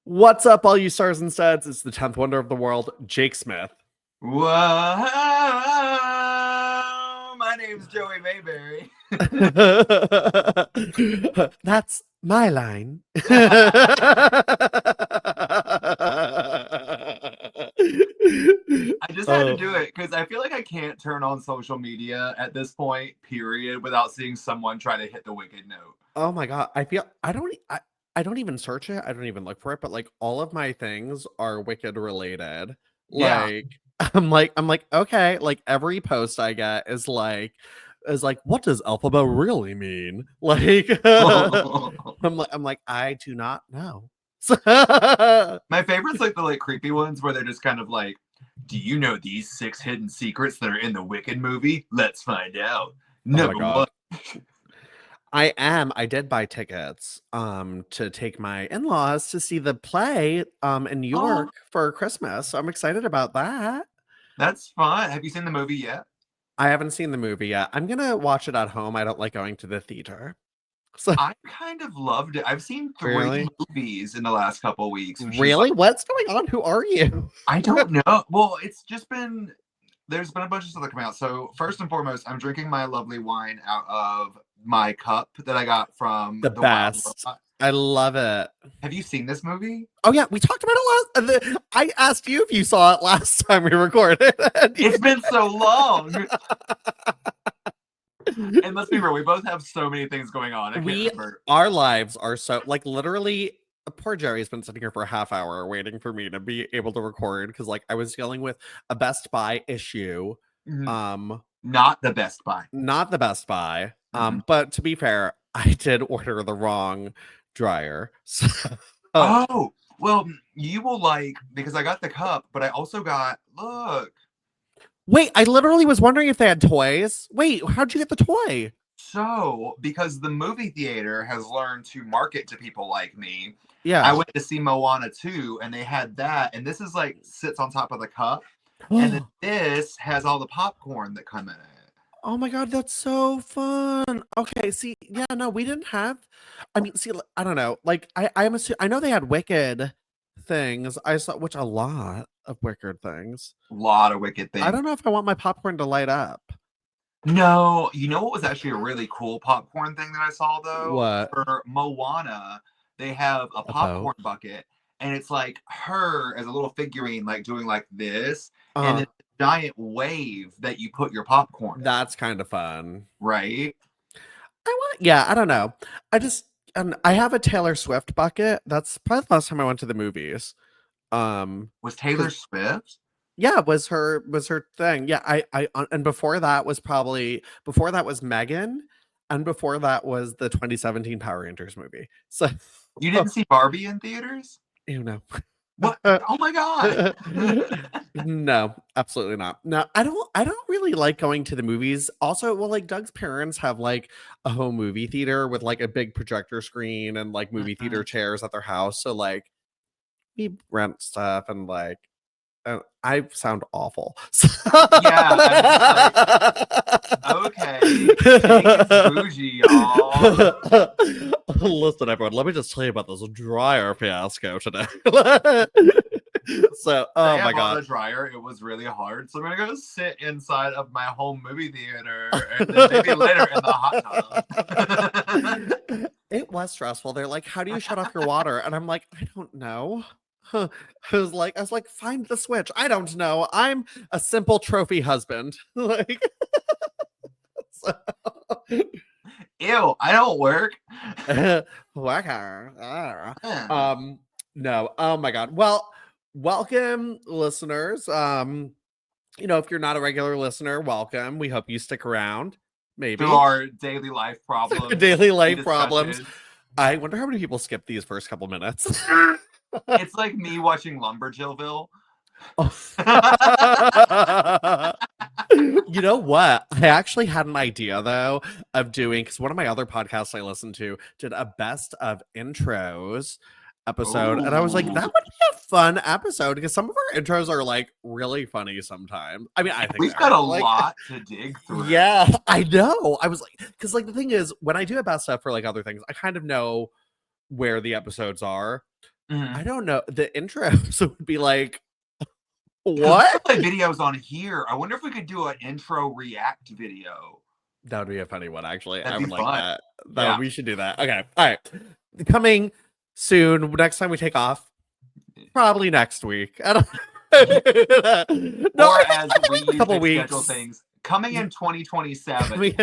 What's up, all you stars and studs? It's the 10th wonder of the world, Jake Smith. Whoa, my name's Joey Mayberry. That's my line. I just had to do it because I feel like I can't turn on social media at this point, period, without seeing someone try to hit the wicked note. Oh my god, I don't even search it. I don't even look for it, but like all of my things are Wicked related. Yeah. Like I'm like, okay, like every post I get is like what does alphabet really mean? Like I'm like I do not know. My favorite's like the creepy ones where they're just kind of like, do you know these 6 hidden secrets that are in the Wicked movie? Let's find out. Number one. I did buy tickets to take my in-laws to see the play in New York for Christmas. So I'm excited about that. That's fun. Have you seen the movie yet? I haven't seen the movie yet. I'm gonna watch it at home. I don't like going to the theater. So I kind of loved it. I've seen 3 Really? movies in the last couple weeks. Really? What's going on? Who are you? I don't know. Well, it's just been there's been a bunch of stuff that come out. So first and foremost, I'm drinking my lovely wine out of my cup that I got from The best. I love it. Have you seen this movie? Oh yeah, we talked about it last. I asked you if you saw it last time we recorded. It's been so long. And let's be real, we both have so many things going on. Our lives are so like literally. Poor Jerry's been sitting here for a half hour waiting for me to be able to record because like I was dealing with a Best Buy issue. Not the Best Buy. Not the Best Buy. But to be fair, I did order the wrong dryer. So, oh, well, you will like because I got the cup, but I also got look. Wait, I literally was wondering if they had toys. Wait, how'd you get the toy? So, because the movie theater has learned to market to people like me, yeah, I went to see Moana 2 and they had that. And this is like sits on top of the cup. And then this has all the popcorn that come in it. Oh my god, that's so fun. Okay, see, yeah, no, we didn't have. I mean, see, I don't know. Like, I know they had Wicked things. I saw which a lot of Wicked things. A lot of Wicked things. I don't know if I want my popcorn to light up. No, you know what was actually a really cool popcorn thing that I saw though? What? For Moana, they have a popcorn bucket, and it's like her as a little figurine, like doing like this, and then a giant wave that you put your popcorn in. That's kind of fun, right? Yeah, I don't know. I have a Taylor Swift bucket. That's probably the last time I went to the movies. Was Taylor Swift? Yeah, was her thing. Yeah, I and before that was Megan, and before that was the 2017 Power Rangers movie. So you didn't see Barbie in theaters? You know. What? Oh my god. No, absolutely not. No, I don't really like going to the movies. Also, well, like Doug's parents have like a home movie theater with like a big projector screen and like movie theater chairs at their house. So like we rent stuff and like I sound awful. Yeah. Okay. Bougie, y'all. Listen, everyone, let me just tell you about this dryer fiasco today. So, oh my god, the dryer. It was really hard. So I'm gonna go sit inside of my home movie theater, and then maybe later in the hot tub. It was stressful. They're like, "How do you shut off your water?" And I'm like, "I don't know." I was like, find the switch. I don't know. I'm a simple trophy husband. Like, so. Ew, I don't work. No. Oh my god. Well, welcome, listeners. You know, if you're not a regular listener, welcome. We hope you stick around. Maybe through our daily life problems. I wonder how many people skip these first couple minutes. It's like me watching Lumberjillville. You know what? I actually had an idea though of doing because one of my other podcasts I listened to did a best of intros episode. Ooh. And I was like, that would be a fun episode because some of our intros are like really funny sometimes. I mean, I think we've got a lot to dig through. Yeah, I know. I was like, because like the thing is, when I do a best of for like other things, I kind of know where the episodes are. I don't know. The intros would be like, What? what? Play videos on here. I wonder if we could do an intro react video. That would be a funny one, actually. That'd I would like fun. that. We should do that. Okay. All right. Coming soon. Next time we take off, probably next week. I don't. No, or as we use couple weeks. Schedule things. Coming in 2027.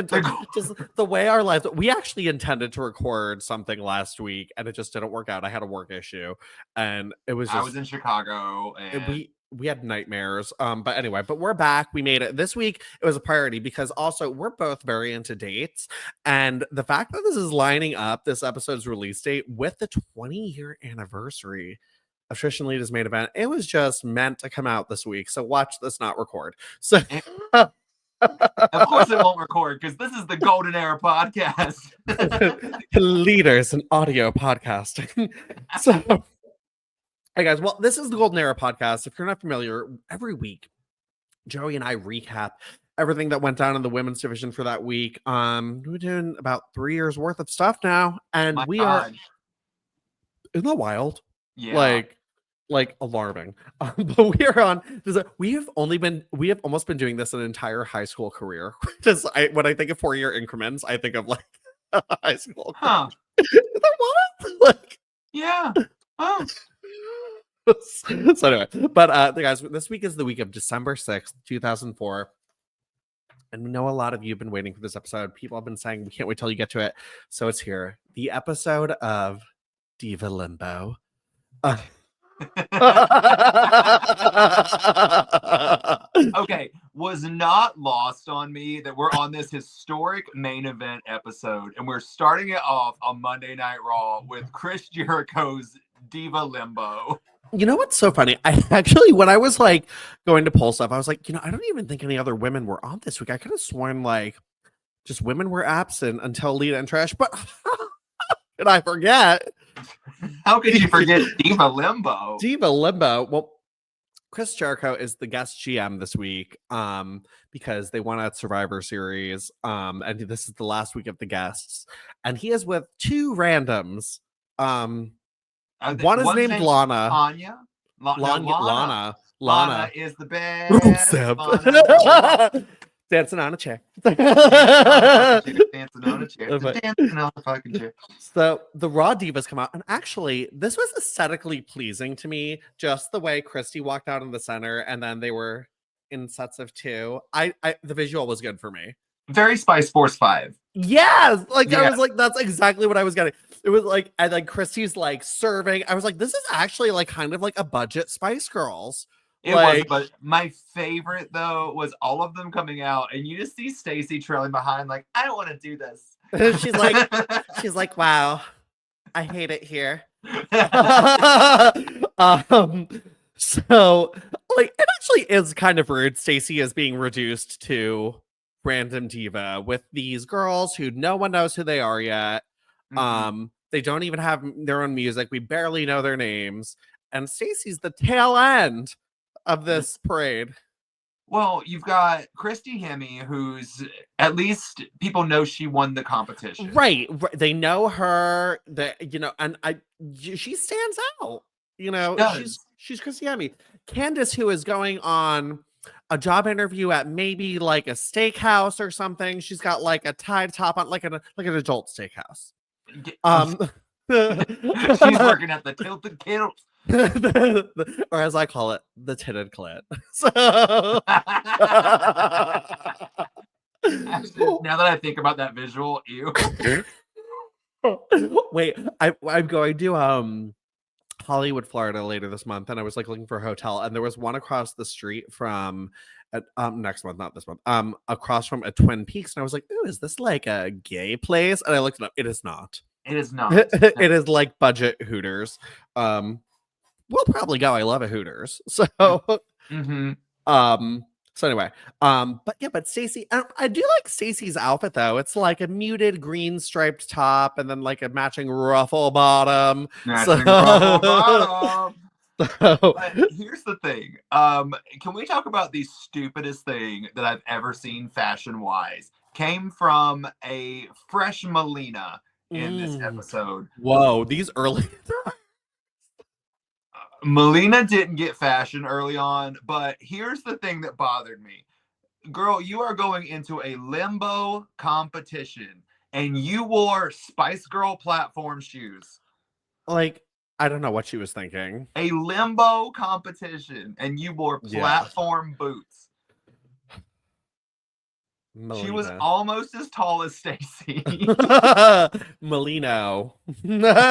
Just the way our lives. We actually intended to record something last week, and it just didn't work out. I had a work issue, and it was. I was in Chicago, and we had nightmares. But anyway, we're back. We made it this week. It was a priority because also we're both very into dates, and the fact that this is lining up this episode's release date with the 20-year anniversary of Trish and Lita's main event, it was just meant to come out this week. So watch this not record. So of course it won't record because this is the Golden Era podcast. Leaders in audio podcasting. So hey guys, well, this is the Golden Era podcast. If you're not familiar, every week Joey and I recap everything that went down in the women's division for that week. We're doing about 3 years worth of stuff now, and My we God. isn't that wild? Yeah. Like alarming. But we are on. We have almost been doing this an entire high school career. Just when I think of 4-year increments, I think of like high school. Huh? Is that wild? Like, yeah. Oh. So anyway, but guys, this week is the week of December 6th, 2004. And we know a lot of you have been waiting for this episode. People have been saying, we can't wait till you get to it. So it's here. The episode of Diva Limbo. Okay, was not lost on me that we're on this historic main event episode, and we're starting it off on Monday Night Raw with Chris Jericho's Diva Limbo. You know what's so funny? I actually, when I was like going to pull stuff, I was like, I don't even think any other women were on this week. I could have sworn like just women were absent until Lita and Trish, but did I forget? How could you forget Diva Limbo? Diva Limbo. Well, Chris Jericho is the guest GM this week because they won at Survivor Series. And this is the last week of the guests. And he is with 2 randoms. One is named Lana. Anya? Lana. Lana is the best. Lana. Dancing on a chair. Dancing on a chair. Dancing on a fucking chair. So the Raw Divas come out, and actually, this was aesthetically pleasing to me. Just the way Christy walked out in the center, and then they were in sets of 2. The visual was good for me. Very Spice Force 5. Yes, I was like, that's exactly what I was getting. It was like, and like Christy's like serving. I was like, this is actually like kind of like a budget Spice Girls. It was, but my favorite though was all of them coming out, and you just see Stacy trailing behind, like, I don't want to do this. she's like, wow, I hate it here. So like, it actually is kind of rude. Stacy is being reduced to random diva with these girls who no one knows who they are yet. Mm-hmm. They don't even have their own music. We barely know their names, and Stacy's the tail end of this parade. Well, you've got Christy Hemme, who's at least people know she won the competition. Right. They know her, and she stands out. She's Christy Hemme. Candace, who is going on a job interview at maybe like a steakhouse or something. She's got like a tied top on, like an adult steakhouse. She's working at the Tilted Kilt. Or as I call it, the titted clit. So actually, now that I think about that visual, ew. Wait, I'm going to Hollywood, Florida later this month, and I was like looking for a hotel, and there was one across the street from next month, not this month, across from a Twin Peaks, and I was like, ooh, is this like a gay place? And I looked it up. It is not. It is not. It is like budget Hooters. We'll probably go. I love a Hooters. So mm-hmm. So anyway, but Stacy, I do like Stacy's outfit though. It's like a muted green striped top and then like a matching ruffle bottom. Ruffle bottom. But here's the thing. Can we talk about the stupidest thing that I've ever seen fashion wise? Came from a fresh Melina in this episode. Whoa, these early Melina didn't get fashion early on, but here's the thing that bothered me. Girl, you are going into a limbo competition and you wore Spice Girl platform shoes. Like, I don't know what she was thinking. A limbo competition and you wore platform boots. Melina. She was almost as tall as Stacy. Melino. Melino.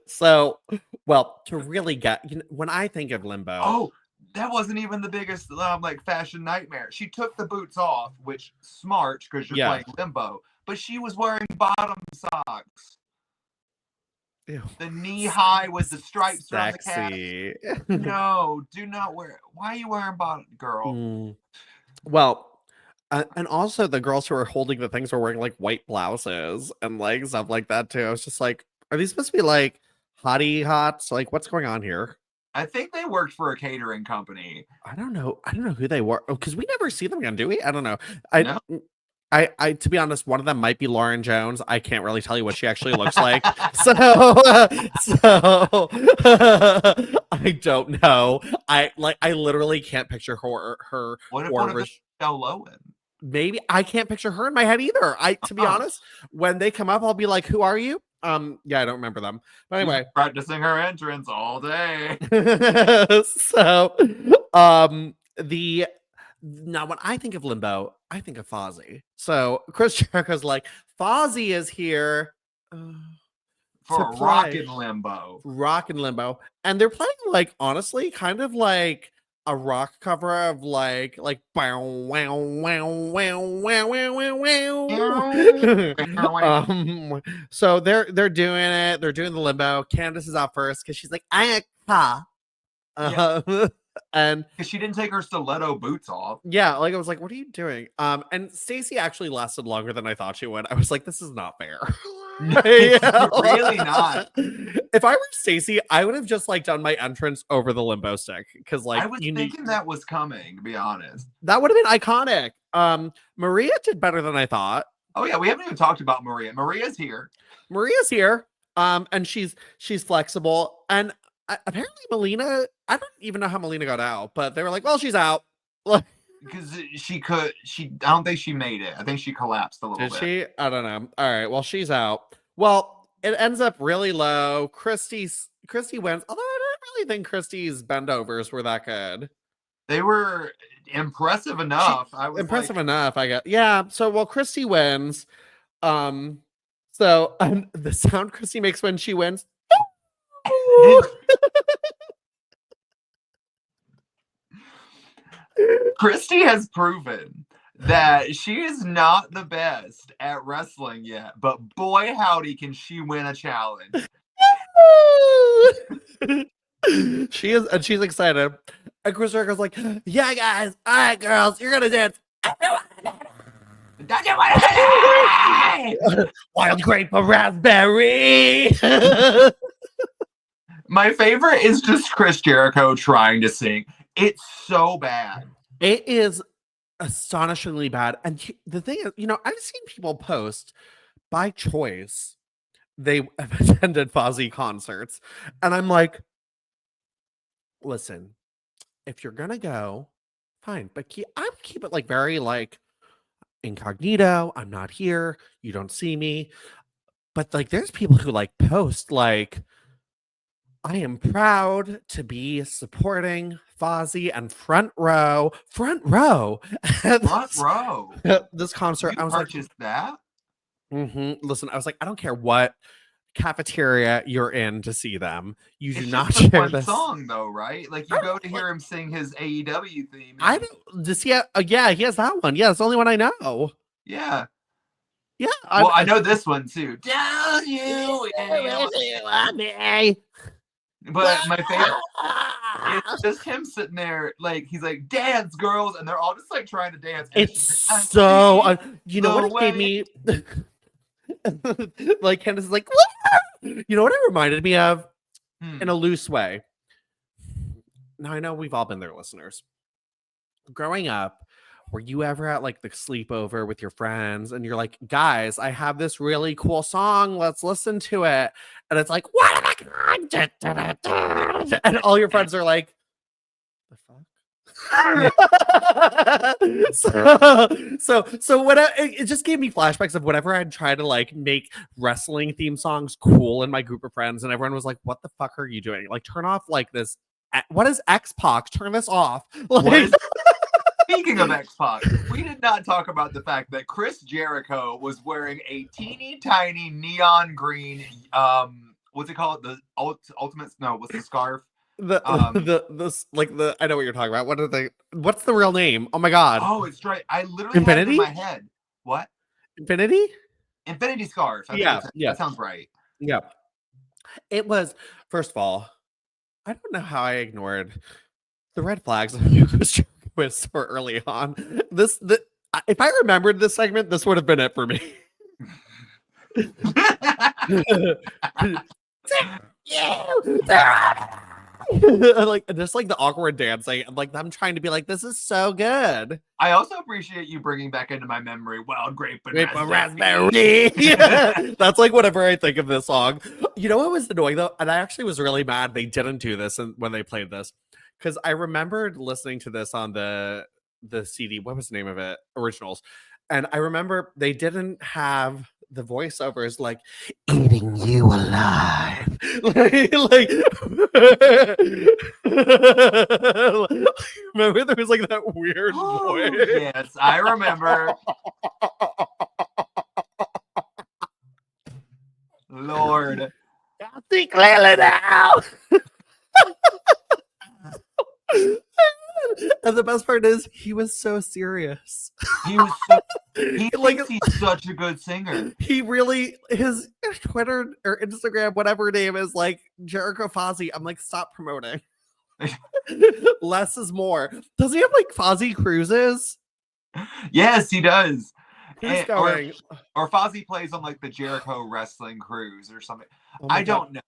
So, well, to really get, when I think of limbo. Oh, that wasn't even the biggest like fashion nightmare. She took the boots off, which smart because you're playing limbo, but she was wearing bottom socks. Ew. The knee high with the stripes around the calf. Sexy. No, do not wear it. Why are you wearing bottom, girl? Well, and also the girls who are holding the things were wearing like white blouses and like stuff like that too. I was just like, are these supposed to be like hottie hots? Like, what's going on here? I think they worked for a catering company. I don't know who they were. Oh, because we never see them again, do we? I don't know. No. I to be honest, one of them might be Lauren Jones. I can't really tell you what she actually looks like. So I don't know. I literally can't picture her. What if one of them is Michelle Lowen? Maybe I can't picture her in my head either. To be honest, when they come up, I'll be like, "Who are you?" Yeah, I don't remember them. But anyway, she's practicing her entrance all day. So, now when I think of limbo, I think of Fozzy. So Chris Jericho's like, Fozzy is here for a rockin' limbo. Rockin' limbo. And they're playing like, honestly, kind of like a rock cover of like wow wow wow wow wow wow wow. So they're doing it. They're doing the limbo. Candace is out first because she's like, I and she didn't take her stiletto boots off. Yeah, like I was like, what are you doing? And Stacy actually lasted longer than I thought she would. I was like, this is not fair. Really not. If I were Stacy, I would have just like done my entrance over the limbo stick because like I was thinking that was coming, to be honest. That would have been iconic. Maria did better than I thought. Oh yeah, we haven't even talked about Maria. Maria's here. And she's flexible. And apparently Melina, I don't even know how Melina got out, but they were like, well, she's out. Because I don't think she made it. I think she collapsed a little bit. Did she? I don't know. All right, well, she's out. Well, it ends up really low. Christy wins, although I don't really think Christy's bendovers were that good. They were impressive enough. Enough, I guess. Yeah, so well, Christy wins. So the sound Christy makes when she wins. Christy has proven that she is not the best at wrestling yet, but boy howdy can she win a challenge. She is, and she's excited. And Chris Jericho's like, yeah, guys, all right, girls, you're gonna dance. Wild grape of raspberry. My favorite is just Chris Jericho trying to sing. It's so bad. It is astonishingly bad. And the thing is, I've seen people post by choice. They have attended Fozzy concerts. And I'm like, listen, if you're going to go, fine. But I would keep it like very like incognito. I'm not here. You don't see me. But like, there's people who like post like, I am proud to be supporting Fozzy and front row. This concert. I was like, that? Listen, I was like, I don't care what cafeteria you're in to see them. You do not share one this song, though, right? Like you go to hear him sing his AEW theme. I don't. Does he? Yeah, he has that one. Yeah, it's the only one I know. Yeah. Yeah. Well, I know this one too. Don't you? But my favorite is just him sitting there, like he's like, dance, girls, and they're all just like trying to dance. It's so you know what it gave me. Like Candace is like, you know what it reminded me of, in a loose way. Now I know we've all been there, listeners. Growing up, were you ever at like the sleepover with your friends and you're like, guys, I have this really cool song, let's listen to it, and it's like, what am I, and all your friends are like, the fuck. So what it just gave me flashbacks of whenever I'd try to like make wrestling theme songs cool in my group of friends, and everyone was like, what the fuck are you doing? Like, turn off like this. What is X-Pac? Turn this off. Like, speaking of X-Pac, we did not talk about the fact that Chris Jericho was wearing a teeny tiny neon green what's it called? The ultimate, no, what's the scarf? I know what you're talking about. What's the real name? Oh my god. Oh, it's right. I literally had it in my head. What? Infinity scarf. Yeah. That sounds right. Yeah. It was, first of all, I don't know how I ignored the red flags was so early on. If I remembered this segment, this would have been it for me. Like just like the awkward dancing and like I'm trying to be like, this is so good. I also appreciate you bringing back into my memory Wild Grape and Raspberry. Yeah. That's like whenever I think of this song. You know what was annoying though, and I actually was really mad they didn't do this when they played this, because I remembered listening to this on the CD. What was the name of it? Originals. And I remember they didn't have the voiceovers like eating you alive. like remember there was like that weird voice. Yes, I remember. Lord. I think clearly now. And the best part is he was so serious. He thinks he's such a good singer. He really, his Twitter or Instagram, whatever name is like Jericho Fozzy. I'm like, stop promoting. Less is more. Does he have like Fozzy cruises? Yes, he does. Who's going? Or Fozzy plays on like the Jericho wrestling cruise or something. Oh I don't know.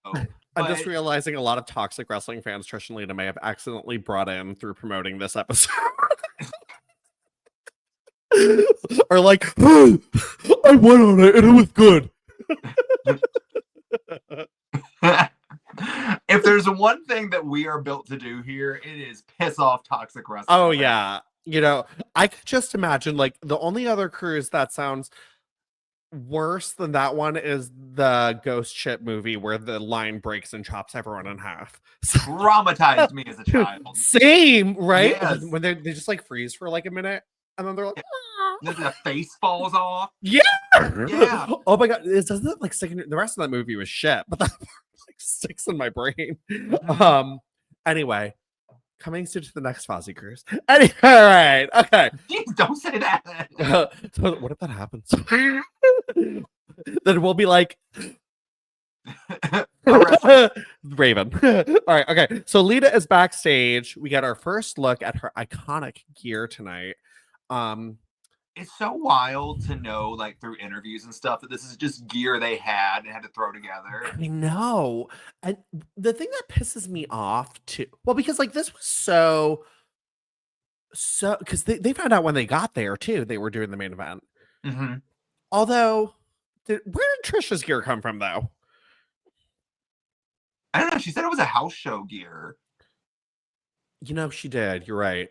I'm just realizing a lot of toxic wrestling fans Trish and Lita may have accidentally brought in through promoting this episode. Are like, hey, I went on it and it was good. If there's one thing that we are built to do here, it is piss off toxic wrestling. Oh yeah. You know, I could just imagine like the only other cruise that sounds worse than that one is the ghost ship movie where the line breaks and chops everyone in half. Traumatized me as a child. Same, right? Yes. When they just like freeze for like a minute and then they're like, then the face falls off. Yeah. Oh my god, doesn't it like stick in the rest of that movie was shit, but that like sticks in my brain. Anyway, coming soon to the next Fozzy cruise. Anyway, all right, okay. Jeez, don't say that. So what if that happens? Then we'll be like Raven. All right, okay. So Lita is backstage. We got our first look at her iconic gear tonight. It's so wild to know, like through interviews and stuff, that this is just gear they had and had to throw together. I know. And the thing that pisses me off too, well, because like this was so because they found out when they got there too, they were doing the main event. Mm-hmm. Although, where did Trisha's gear come from though? I don't know. She said it was a house show gear. You know, she did. You're right.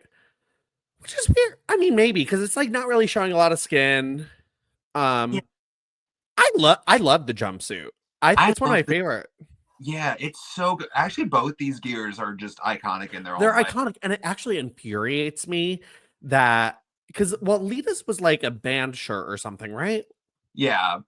Which is weird. I mean, maybe because it's like not really showing a lot of skin. Yeah. I love the jumpsuit. It's one of my favorite. Yeah, it's so good. Actually, both these gears are just iconic in their own. They're iconic, and it actually infuriates me that because Lita's was like a band shirt or something, right? Yeah,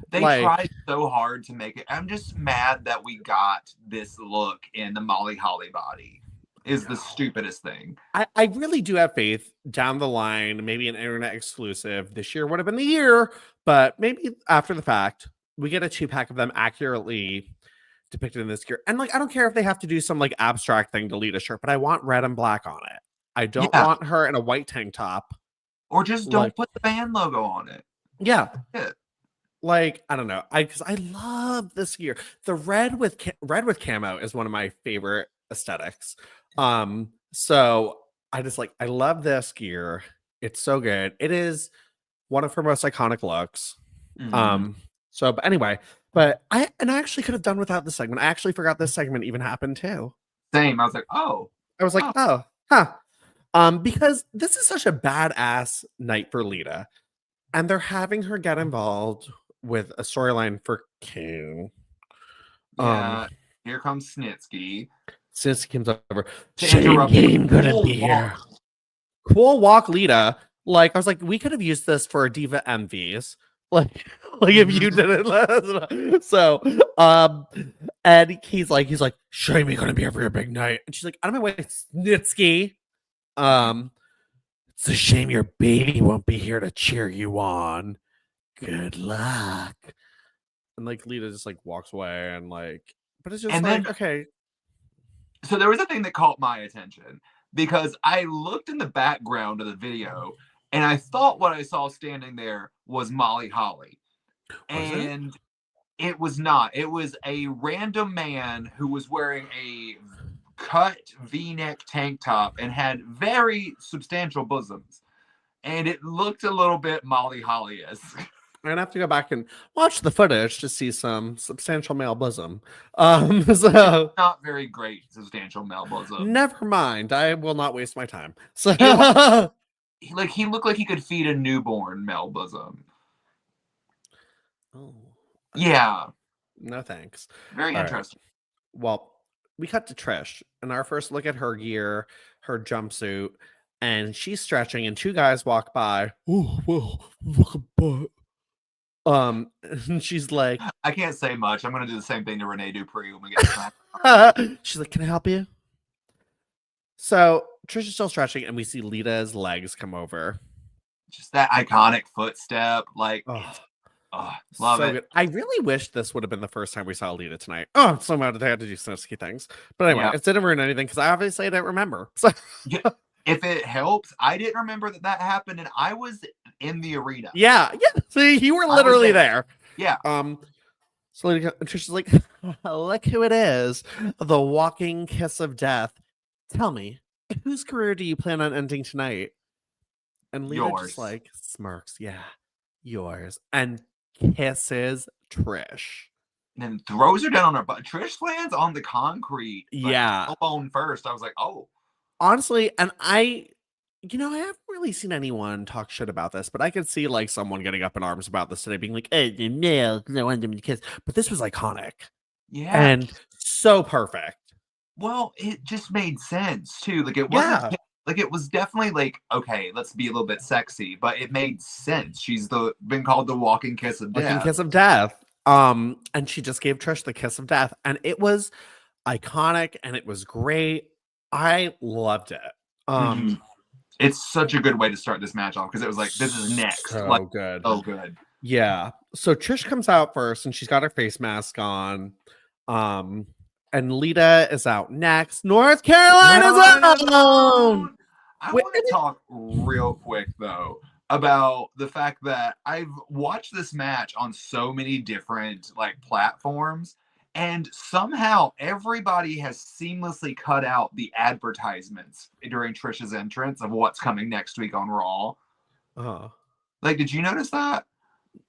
they tried so hard to make it. I'm just mad that we got this look in the Molly Holly body. Is the stupidest thing. I really do have faith down the line. Maybe an internet exclusive this year would have been the year, but maybe after the fact, we get a 2-pack of them accurately depicted in this gear. And like, I don't care if they have to do some like abstract thing to lead a shirt, but I want red and black on it. I don't want her in a white tank top. Or just don't put the band logo on it. Yeah. Like, I don't know. Because I love this gear. The red with camo is one of my favorite aesthetics. So I just like, I love this gear. It's so good. It is one of her most iconic looks. Mhm. But anyway, but I actually could have done without this segment. I actually forgot this segment even happened too. Same. I was like, oh. I was like, oh, huh. Because this is such a badass night for Lita. And they're having her get involved with a storyline for King. Yeah. Here comes Snitsky. Since comes over. To Shame interrupt Game gonna Cool be here. Walk. Cool walk Lita. Like, I was like, we could have used this for Diva MVs. Like if you did it. So, and he's like, shame ain't gonna be here for your big night. And she's like, out of my way, Snitsky. It's a shame your baby won't be here to cheer you on. Good luck. And like Lita just like walks away and like, but it's just And like, then- okay. So there was a thing that caught my attention because I looked in the background of the video and I thought what I saw standing there was Molly Holly. And it was not. It was a random man who was wearing a cut V-neck tank top and had very substantial bosoms. And it looked a little bit Molly Holly-esque. I'm gonna have to go back and watch the footage to see some substantial male bosom. So not very great substantial male bosom. Never mind. I will not waste my time. So like he looked like he could feed a newborn male bosom. Oh. Yeah. No thanks. Very interesting. Right. Well, we cut to Trish and our first look at her gear, her jumpsuit, and she's stretching, and two guys walk by. Oh, well, look at butt. And she's like, I can't say much. I'm gonna do the same thing to Renee Dupree when we get to she's like, can I help you? So Trish is still stretching, and we see Lita's legs come over. Just that iconic footstep, like, love it. Good. I really wish this would have been the first time we saw Lita tonight. Oh, I'm so mad they had to do Snitsky things. But anyway, it didn't ruin anything because I obviously didn't remember. So if it helps, I didn't remember that happened, and I was in the arena. Yeah. See, you were literally there. Yeah. So Trish is like, look who it is, the walking kiss of death. Tell me, whose career do you plan on ending tonight? And Lita just like smirks. Yeah, yours. And kisses Trish. And then throws her down on her butt. Trish lands on the concrete. Yeah. Alone first. I was like, oh. Honestly, and I haven't really seen anyone talk shit about this, but I could see like someone getting up in arms about this today, being like, hey, no, I want them to kiss. But this was iconic. Yeah. And so perfect. Well, it just made sense too. Like it wasn't like it was definitely like, okay, let's be a little bit sexy, but it made sense. She's been called the walking kiss of death. Walking kiss of death. And she just gave Trish the kiss of death. And it was iconic and it was great. I loved it. It's such a good way to start this match off because it was like, this is next. So good. Oh, good. Yeah. So Trish comes out first and she's got her face mask on. And Lita is out next. North Carolina's out. I want to talk real quick though about the fact that I've watched this match on so many different like platforms, and somehow everybody has seamlessly cut out the advertisements during Trish's entrance of what's coming next week on Raw. Like, did you notice that?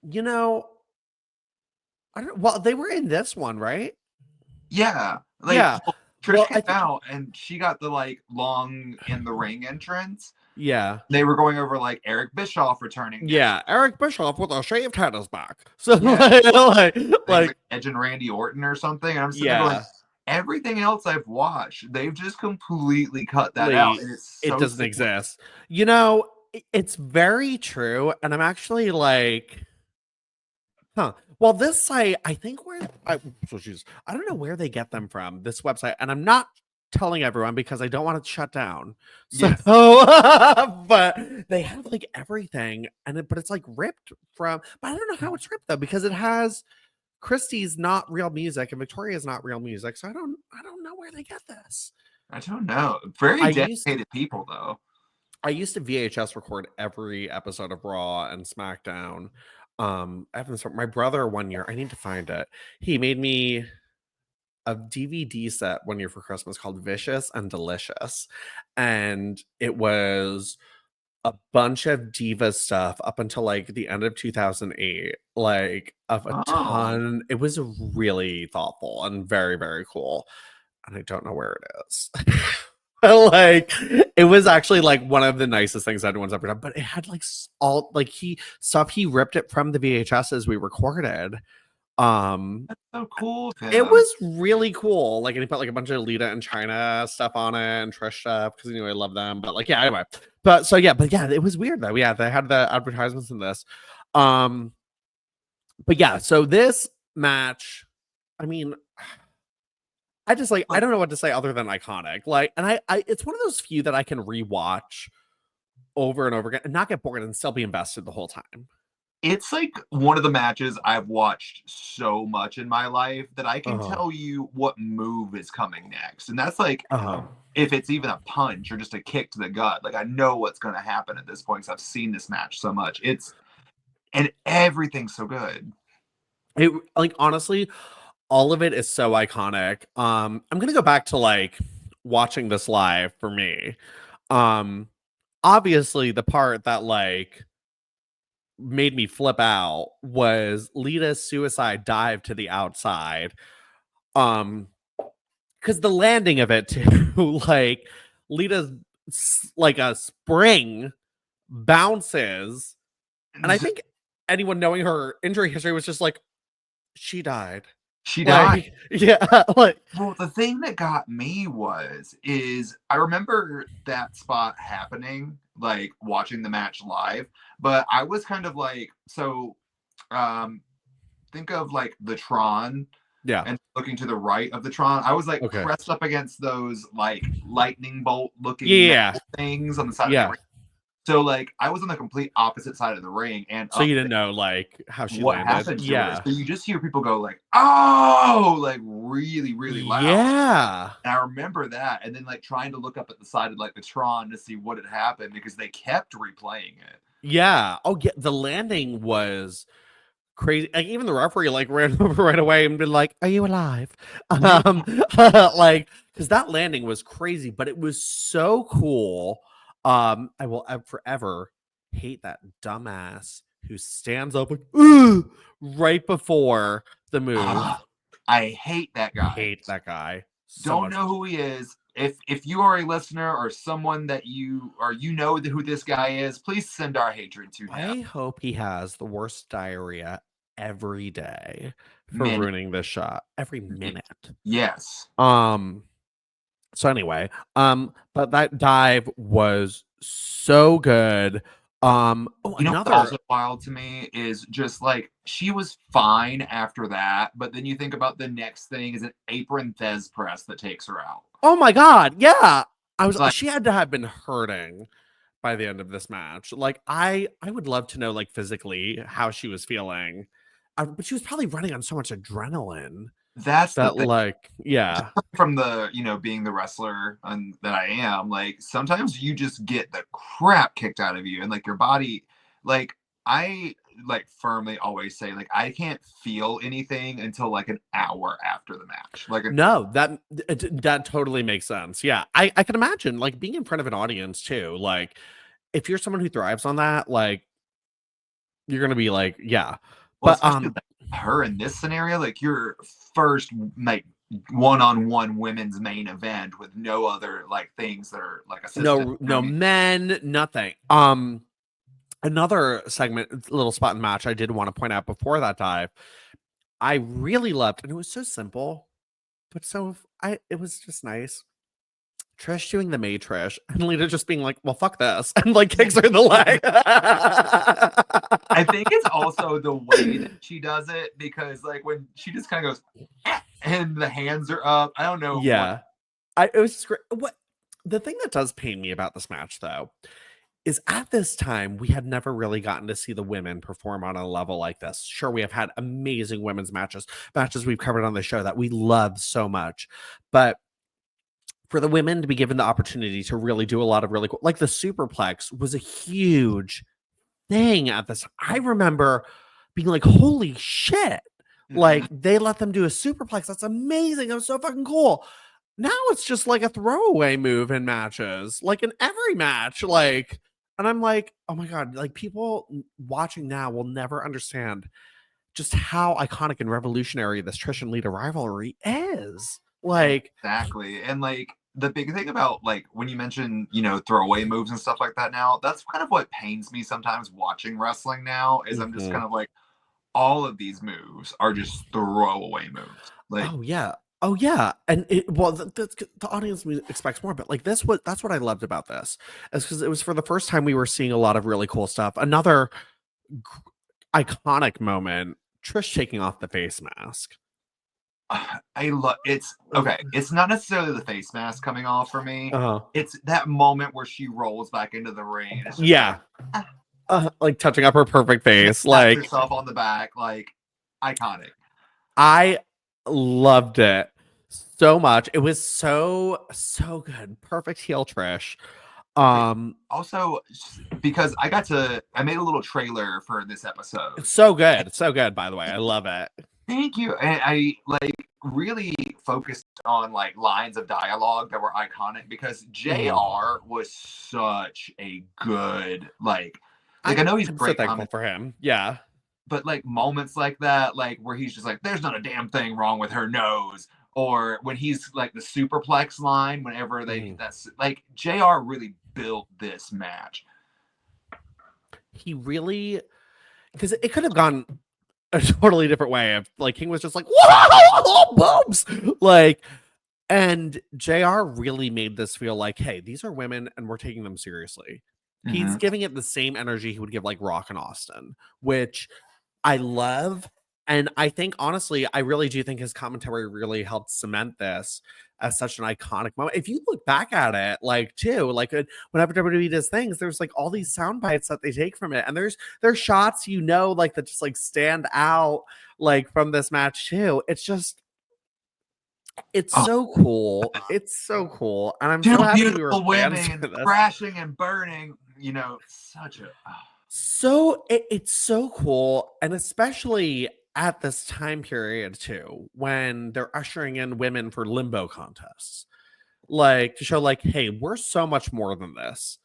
I don't. Well, they were in this one, right? Yeah. Like, Trish came out and she got the like long in the ring entrance. Yeah. They were going over like Eric Bischoff returning. Yeah, Eric Bischoff with a shaved head is back. So like Edge and Randy Orton or something. And I'm sitting there like, everything else I've watched, they've just completely cut that out. And it doesn't exist. It's very true. And I'm actually like, well, this site, I think I don't know where they get them from, this website, and I'm not telling everyone because I don't want it to shut down. So, but they have like everything, but it's like ripped from. But I don't know how it's ripped though because it has Christie's not real music and Victoria's not real music. So I don't know where they get this. I don't know. Very dedicated people though. I used to VHS record every episode of Raw and SmackDown. My brother one year, I need to find it. He made me a DVD set one year for Christmas called Vicious and Delicious. And it was a bunch of diva stuff up until like the end of 2008, like of a ton. It was really thoughtful and very, very cool. And I don't know where it is. But like it was actually like one of the nicest things anyone's ever done. But it had like all like he ripped it from the VHS as we recorded. That's so cool. It was really cool. Like, and he put like a bunch of Lita and China stuff on it and Trish stuff because I love them. But like, yeah, anyway. But yeah, it was weird though. Yeah, they had the advertisements in this. But yeah, so this match, I mean, I just like I don't know what to say other than iconic. Like, and I it's one of those few that I can rewatch over and over again and not get bored and still be invested the whole time. It's like one of the matches I've watched so much in my life that I can tell you what move is coming next. And that's like, if it's even a punch or just a kick to the gut, like I know what's going to happen at this point because I've seen this match so much. And everything's so good. It like honestly, all of it is so iconic. I'm going to go back to like watching this live for me. Obviously the part that like made me flip out was Lita's suicide dive to the outside. Because the landing of it too, like Lita's like a spring bounces, and I think anyone knowing her injury history was just like, she died. She died. Yeah. Like, well, the thing that got me is I remember that spot happening, like watching the match live, but I was kind of like, so think of like the Tron. Yeah. And looking to the right of the Tron. I was like pressed up against those like lightning bolt looking things on the side of the ring. So like I was on the complete opposite side of the ring, and so you didn't know like how she what landed. Happened to her. So you just hear people go like, "Oh!" like really, really loud. Yeah. And I remember that, and then like trying to look up at the side of like the Tron to see what had happened because they kept replaying it. Yeah. Oh yeah. The landing was crazy. Like even the referee like ran over right away and been like, "Are you alive?" Like because that landing was crazy, but it was so cool. I will forever hate that dumbass who stands up like right before the move. I hate that guy. Hate that guy. Don't know who he is. If you are a listener or someone that you know who this guy is, please send our hatred to him. I hope he has the worst diarrhea every day for ruining this shot every minute. Yes. So anyway, but that dive was so good. What's also wild to me is just like she was fine after that, but then you think about the next thing is an apron Thez press that takes her out. Oh my god, yeah. I was like, she had to have been hurting by the end of this match. Like I would love to know like physically how she was feeling. But she was probably running on so much adrenaline. That's that like, yeah. From the, being the wrestler that I am, like sometimes you just get the crap kicked out of you and like your body, like I like firmly always say like I can't feel anything until like an hour after the match. Like no, that totally makes sense. Yeah. I can imagine like being in front of an audience too. Like if you're someone who thrives on that, like you're gonna be like, yeah. Well, but her in this scenario, like your first like one-on-one women's main event with no other like things that are like no men, nothing. Another segment, little spot in match I did want to point out before that dive, I really loved, and it was so simple, but it was just nice. Trish doing the Trish and Lita just being like, well, fuck this, and like kicks her in the leg. I think it's also the way that she does it because like when she just kind of goes and the hands are up. I don't know. Yeah. It was just great. What the thing that does pain me about this match though is at this time we had never really gotten to see the women perform on a level like this. Sure, we have had amazing women's matches we've covered on the show that we love so much, but for the women to be given the opportunity to really do a lot of really cool, like the superplex was a huge thing at this. I remember being like, holy shit. Like they let them do a superplex. That's amazing. That was so fucking cool. Now it's just like a throwaway move in matches, like in every match. Like And I'm like, oh my God, like people watching now will never understand just how iconic and revolutionary this Trish and Lita rivalry is. Like, exactly. And like the big thing about like when you mention, throwaway moves and stuff like that now, that's kind of what pains me sometimes watching wrestling now is I'm just kind of like, all of these moves are just throwaway moves. Like, oh yeah. Oh yeah, and the audience expects more, but like that's what I loved about this, is because it was for the first time we were seeing a lot of really cool stuff. Another iconic moment: Trish taking off the face mask. I love it's okay. It's not necessarily the face mask coming off for me. Uh-huh. It's that moment where she rolls back into the ring. And it's just Yeah, like touching up her perfect face, like herself on the back, like iconic. I loved it so much. It was so good. Perfect heel Trish. Also, because I made a little trailer for this episode. It's so good. So good, by the way. I love it. Thank you. And I like really focused on like lines of dialogue that were iconic because JR was such a good I know he's great. So thankful for him. Yeah. But like moments like that, like where he's just like, there's not a damn thing wrong with her nose. Or when he's like the superplex line, whenever that's like JR really built this match. He really, because it could have gone a totally different way if like King was just like, whoa, boobs, like, and JR really made this feel like, hey, these are women and we're taking them seriously. He's giving it the same energy he would give like Rock and Austin, which I love. And I think, honestly, I really do think his commentary really helped cement this as such an iconic moment. If you look back at it, like, too, like whenever WWE does things, there's like all these sound bites that they take from it. And there's shots, like that just like stand out like from this match, too. It's just, it's so cool. It's so cool. And I'm so happy we were fans women for this. Crashing and burning, such a so it's so cool, and especially at this time period too, when they're ushering in women for limbo contests, like to show like, hey, we're so much more than this.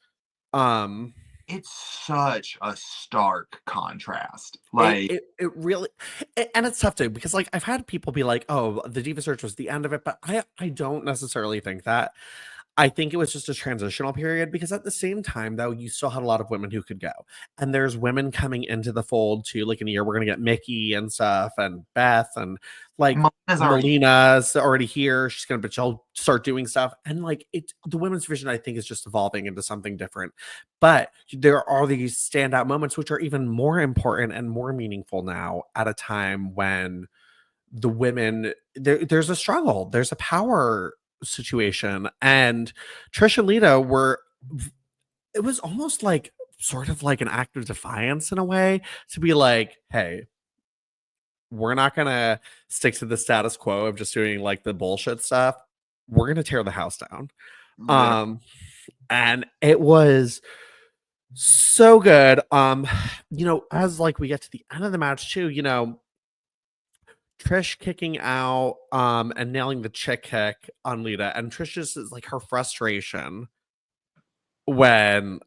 It's such a stark contrast. Like it really, and it's tough too, because like I've had people be like, oh, the Diva Search was the end of it, but I don't necessarily think that. I think it was just a transitional period, because at the same time, though, you still had a lot of women who could go. And there's women coming into the fold too. Like in a year, we're going to get Mickey and stuff, and Beth, and like Melina's already here. She'll start doing stuff. And like the women's division, I think, is just evolving into something different. But there are these standout moments, which are even more important and more meaningful now at a time when the women, there's a struggle, there's a power situation, and Trish and Lita it was almost like sort of like an act of defiance in a way, to be like, hey, we're not gonna stick to the status quo of just doing like the bullshit stuff. We're gonna tear the house down. And it was so good. As like we get to the end of the match too, Trish kicking out and nailing the chick kick on Lita, and Trish just is like her frustration when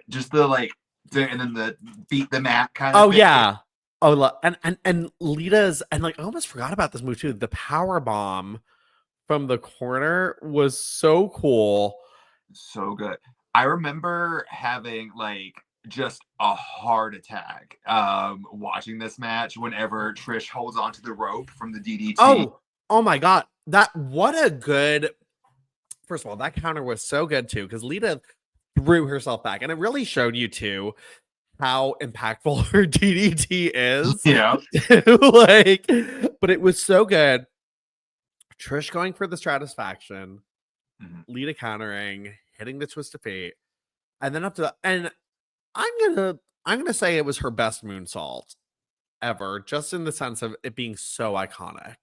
just the like and then the beat the mat kind of yeah. And Lita's, and like I almost forgot about this move too. The power bomb from the corner was so cool. So good. I remember having like just a heart attack watching this match whenever Trish holds onto the rope from the DDT. Oh my God. First of all, that counter was so good too, because Lita threw herself back, and it really showed you too how impactful her DDT is. Yeah. But it was so good. Trish going for the Stratisfaction, Lita countering, hitting the Twist of Fate, and then and I'm gonna say it was her best moonsault ever, just in the sense of it being so iconic.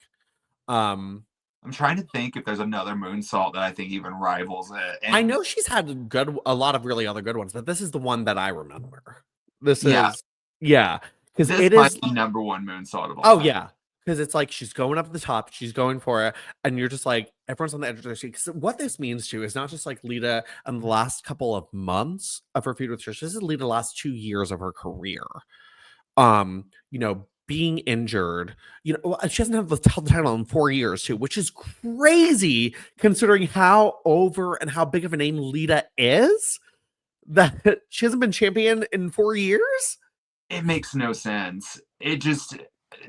I'm trying to think if there's another moonsault that I think even rivals it. And I know she's had a lot of really other good ones, but this is the one that I remember. This is because it is the number one moonsault of all. Oh time. Yeah, because it's like she's going up at the top, she's going for it, and you're just like everyone's on the edge of their seat. Because what this means too is not just like Lita and the last couple of months of her feud with Trish. This is Lita the last 2 years of her career. Being injured, she hasn't had the title in 4 years too, which is crazy considering how over and how big of a name Lita is. That she hasn't been champion in 4 years. It makes no sense. It just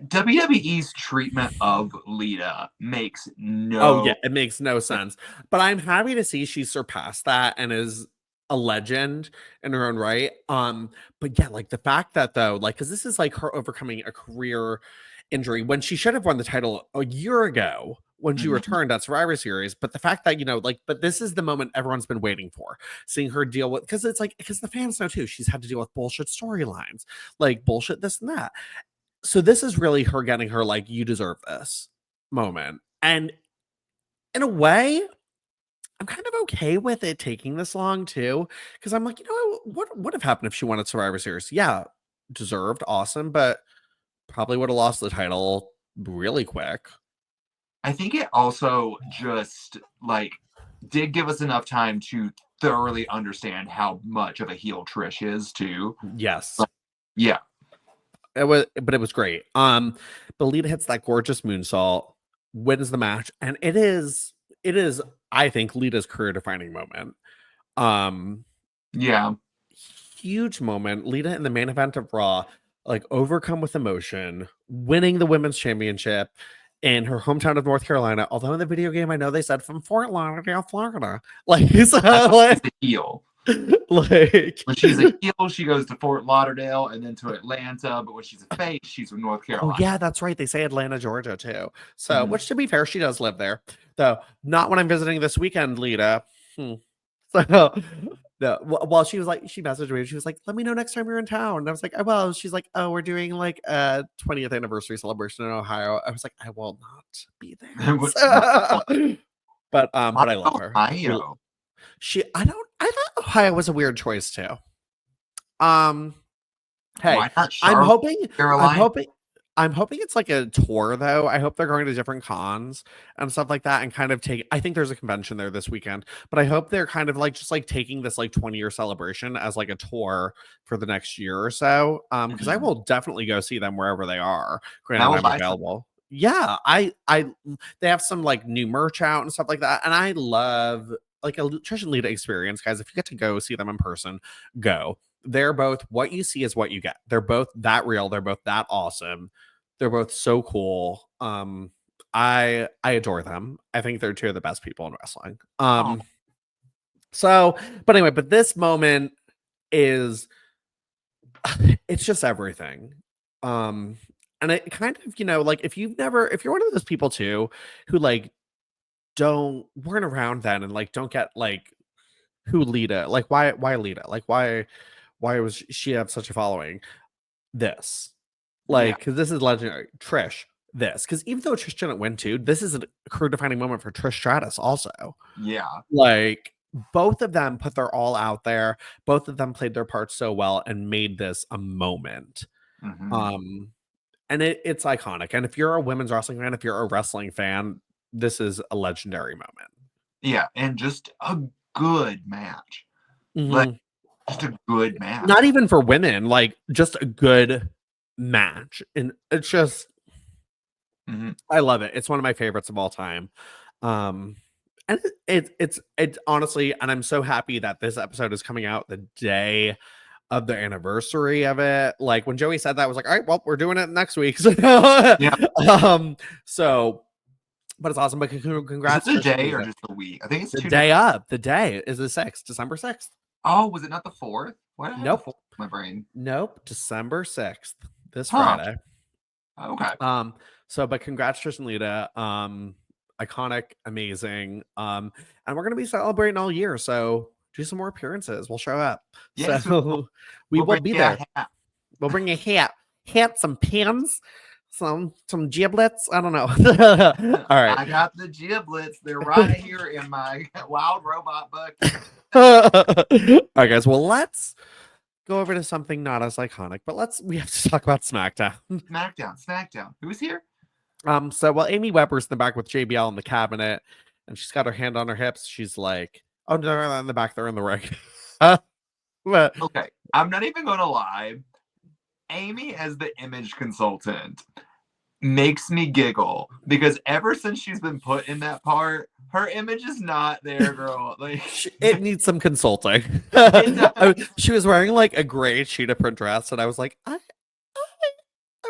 WWE's treatment of Lita makes no. Oh yeah, it makes no sense. But I'm happy to see she surpassed that and is a legend in her own right. But yeah, like the fact that though, like, because this is like her overcoming a career injury when she should have won the title a year ago when she returned at Survivor Series. But the fact that, but this is the moment everyone's been waiting for, seeing her deal with, because it's like, because the fans know too, she's had to deal with bullshit storylines, like bullshit this and that. So this is really her getting her, like, you deserve this moment. And in a way, I'm kind of okay with it taking this long too, because I'm like, what would have happened if she won at Survivor Series? Yeah, deserved, awesome, but probably would have lost the title really quick. I think it also just like did give us enough time to thoroughly understand how much of a heel Trish is too. Yes. Yeah. It was great. Lita hits that gorgeous moonsault, wins the match, and it is, I think, Lita's career defining moment. Yeah. Huge moment. Lita in the main event of Raw, like overcome with emotion, winning the women's championship in her hometown of North Carolina. Although in the video game, I know they said from Fort Lauderdale, Florida. Like, so, like the heel. Like when she's a heel, she goes to Fort Lauderdale and then to Atlanta. But when she's a face, she's from North Carolina. Oh yeah, that's right. They say Atlanta, Georgia too. So, which to be fair, she does live there, though not when I'm visiting this weekend, Lita. So, no. Well, she was like, she messaged me. She was like, "Let me know next time you're in town." And I was like, "Oh well." She's like, "Oh, we're doing like a 20th anniversary celebration in Ohio." I was like, "I will not be there." But I love her. Ohio. I thought Ohio was a weird choice too. Hey, I'm hoping it's like a tour though. I hope they're going to different cons and stuff like that and kind of I think there's a convention there this weekend, but I hope they're kind of like just like taking this like 20-year celebration as like a tour for the next year or so. Because I will definitely go see them wherever they are. Granted, I'm available. Yeah, they have some like new merch out and stuff like that, and I love like a Trish and Lita experience, guys. If you get to go see them in person, go. They're both, what you see is what you get. They're both that real. They're both that awesome. They're both so cool. I adore them. I think they're two of the best people in wrestling. So, but anyway, but this moment is, it's just everything. And it kind of, like if you're one of those people too who like weren't around then and like don't get like who Lita, like why Lita, like why was she have such a following? This, like, because this is legendary. Trish, this, because even though Trish didn't win too, this is a career defining moment for Trish Stratus also. Yeah, like both of them put their all out there. Both of them played their parts so well and made this a moment. And it's iconic. And if you're a women's wrestling fan, if you're a wrestling fan, this is a legendary moment. Yeah, and just a good match. Like just a good match. Not even for women, like just a good match. And it's just I love it. It's one of my favorites of all time. And it's honestly, and I'm so happy that this episode is coming out the day of the anniversary of it. Like when Joey said that, I was like, all right, well, we're doing it next week. So, so, but it's awesome. But congrats. Is it the day or just the week? I think it's the day up. The day is the 6th, December 6th. Oh, was it not the 4th? Why did I nope. have the 4th in my brain? Nope. December 6th. This Friday. Okay. So, but congrats, Trish and Lita. Iconic, amazing. And we're gonna be celebrating all year. So do some more appearances. We'll show up. Yeah, so we will be there. We'll bring a hat, some pins, some giblets. I don't know. All right. I got the giblets. They're right here in my wild robot bucket. All right, guys. Well, let's go over to something not as iconic, but we have to talk about SmackDown. SmackDown. Who's here? So while Amy Weber's in the back with JBL in the cabinet, and she's got her hand on her hips, she's like, "Oh no, they're not in the back; they're in the ring." But Okay, I'm not even gonna lie. Amy as the image consultant makes me giggle because ever since she's been put in that part, her image is not there, girl. Like it needs some consulting. She was wearing like a gray cheetah print dress, and I was like, I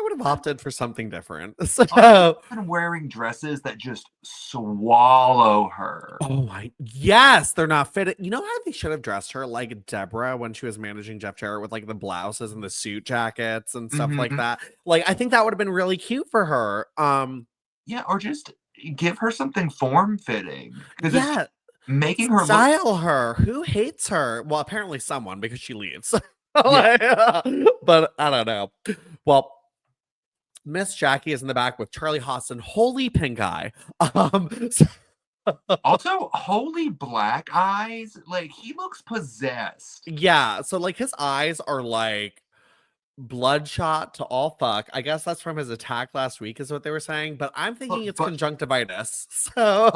would have opted for something different. So, been wearing dresses that just swallow her. oh my, yes, they're not fitted. You know how they should have dressed her like Deborah when she was managing Jeff Jarrett with like the blouses and the suit jackets and stuff like that. Like, I think that would have been really cute for her. Yeah, or just give her something form fitting. Yeah, making her style her. Who hates her? Well, apparently someone because she leaves. Yeah. But I don't know. Well, Miss Jackie is in the back with Charlie Haas and holy pink eye. Also, holy black eyes. Like he looks possessed. Yeah, so like his eyes are like bloodshot to all fuck. I guess that's from his attack last week, is what they were saying. But I'm thinking it's conjunctivitis. So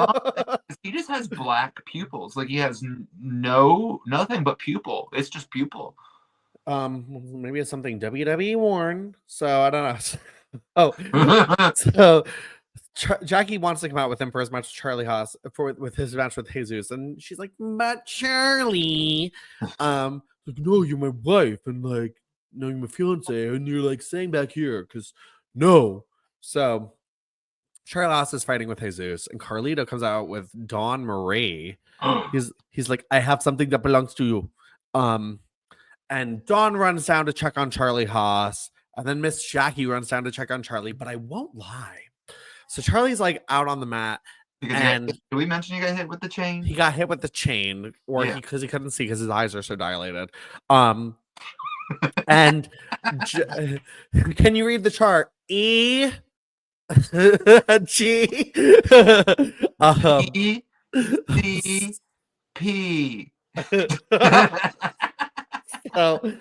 he just has black pupils. Like he has nothing but pupil. It's just pupil. Maybe it's something WWE worn. So I don't know. So Jackie wants to come out with him for his match with Charlie Haas with his match with Jesus, and she's like, "But Charlie, like, no, you're my wife, and like, no, you're my fiance, and you're like staying back here because no." So Charlie Haas is fighting with Jesus, and Carlito comes out with Dawn Marie. He's like, "I have something that belongs to you." And Dawn runs down to check on Charlie Haas, and then Miss Jackie runs down to check on Charlie. But I won't lie. So Charlie's like out on the mat, and did we mention he got hit with the chain? He got hit with the chain, or because he couldn't see because his eyes are so dilated. And can you read the chart? E G E C P. So,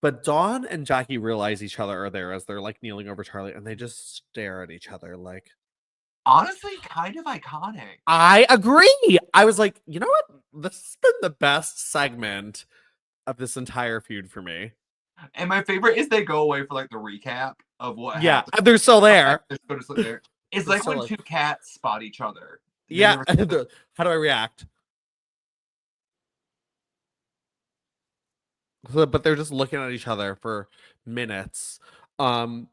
but Dawn and Jackie realize each other are there as they're like kneeling over Charlie, and they just stare at each other like. Honestly, kind of iconic. I agree. I was like, you know what? This has been the best segment of this entire feud for me. And my favorite is they go away for like the recap of what happened. They're still there. It's like when two cats spot each other. Yeah. How do I react? But they're just looking at each other for minutes. And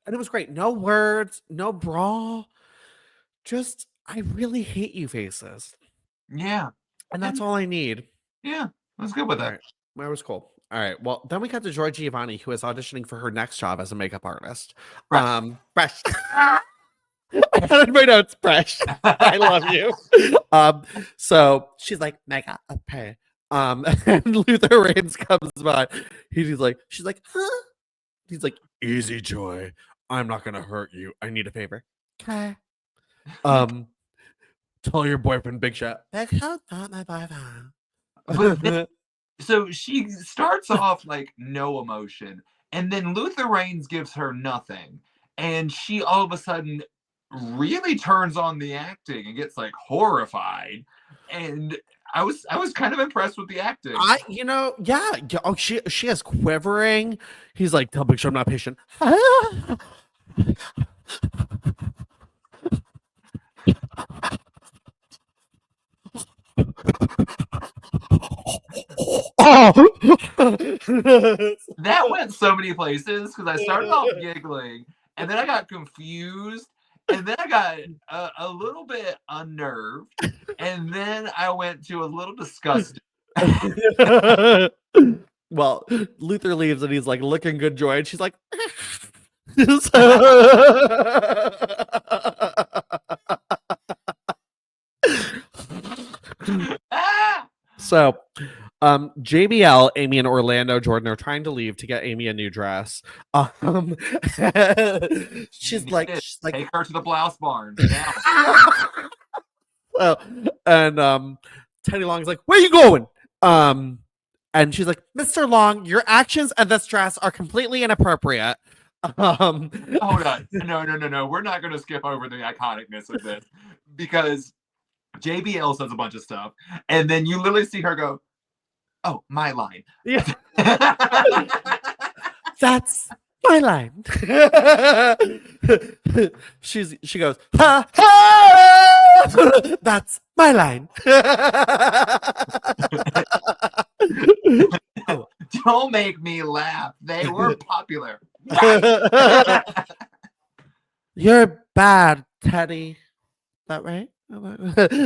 it was great. No words, no brawl. Just, I really hate you faces. Yeah. And that's all I need. Yeah. I was good with that. Right. That was cool. All right. Well, then we got to Joy Giovanni, who is auditioning for her next job as a makeup artist. Fresh. I had in my notes, fresh. I love you. So she's like, makeup, okay. And Luther Reigns comes by. She's like, huh? He's like, easy, Joy. I'm not gonna hurt you. I need a favor. Okay. Tell your boyfriend Big Shot. Big Shot, not my boyfriend. So she starts off like no emotion, and then Luther Reigns gives her nothing, and she all of a sudden really turns on the acting and gets like horrified. And I was kind of impressed with the acting. Oh, she is quivering. He's like, tell Big Show I'm not patient. That went so many places because I started off giggling, and then I got confused, and then I got a little bit unnerved, and then I went to a little disgusted. Well, Luther leaves and he's like looking good, Joy, and she's like. So, JBL, Amy, and Orlando Jordan are trying to leave to get Amy a new dress. She's like, take her to the blouse barn. And Teddy Long's like, where are you going? And she's like, Mr. Long, your actions and this dress are completely inappropriate. Hold on. No. We're not going to skip over the iconicness of this because JBL says a bunch of stuff, and then you literally see her go, "Oh, my line." Yeah. That's my line. She goes, ha ha. That's my line. Don't make me laugh. They were popular. You're bad, Teddy. That right?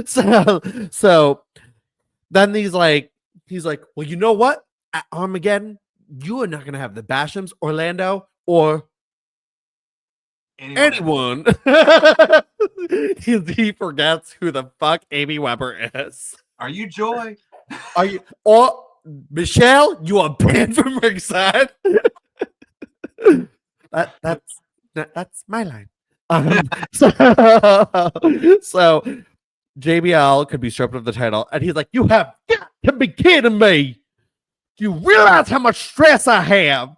So then he's like, well, you know what? At Armageddon, you are not gonna have the Bashams, Orlando, or anyone. He forgets who the fuck Amy Weber is. Are you Joy? Are you or Michelle? You are banned from ringside. That's my line. So JBL could be stripped of the title, and he's like, "You have got to be kidding me! You realize how much stress I have?"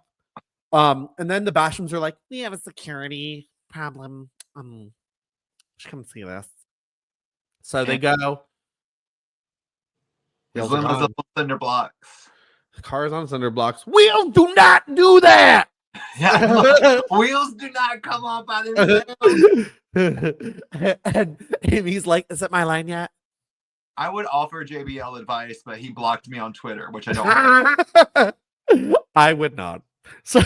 And then the Bashams are like, "We have a security problem. Come see this." So they go. His limo's on cinder blocks. Cars on cinder blocks. Wheels do not do that. Yeah, wheels do not come off by themselves. And Amy's like, "Is it my line yet?" I would offer JBL advice, but he blocked me on Twitter, which I don't. I would not. So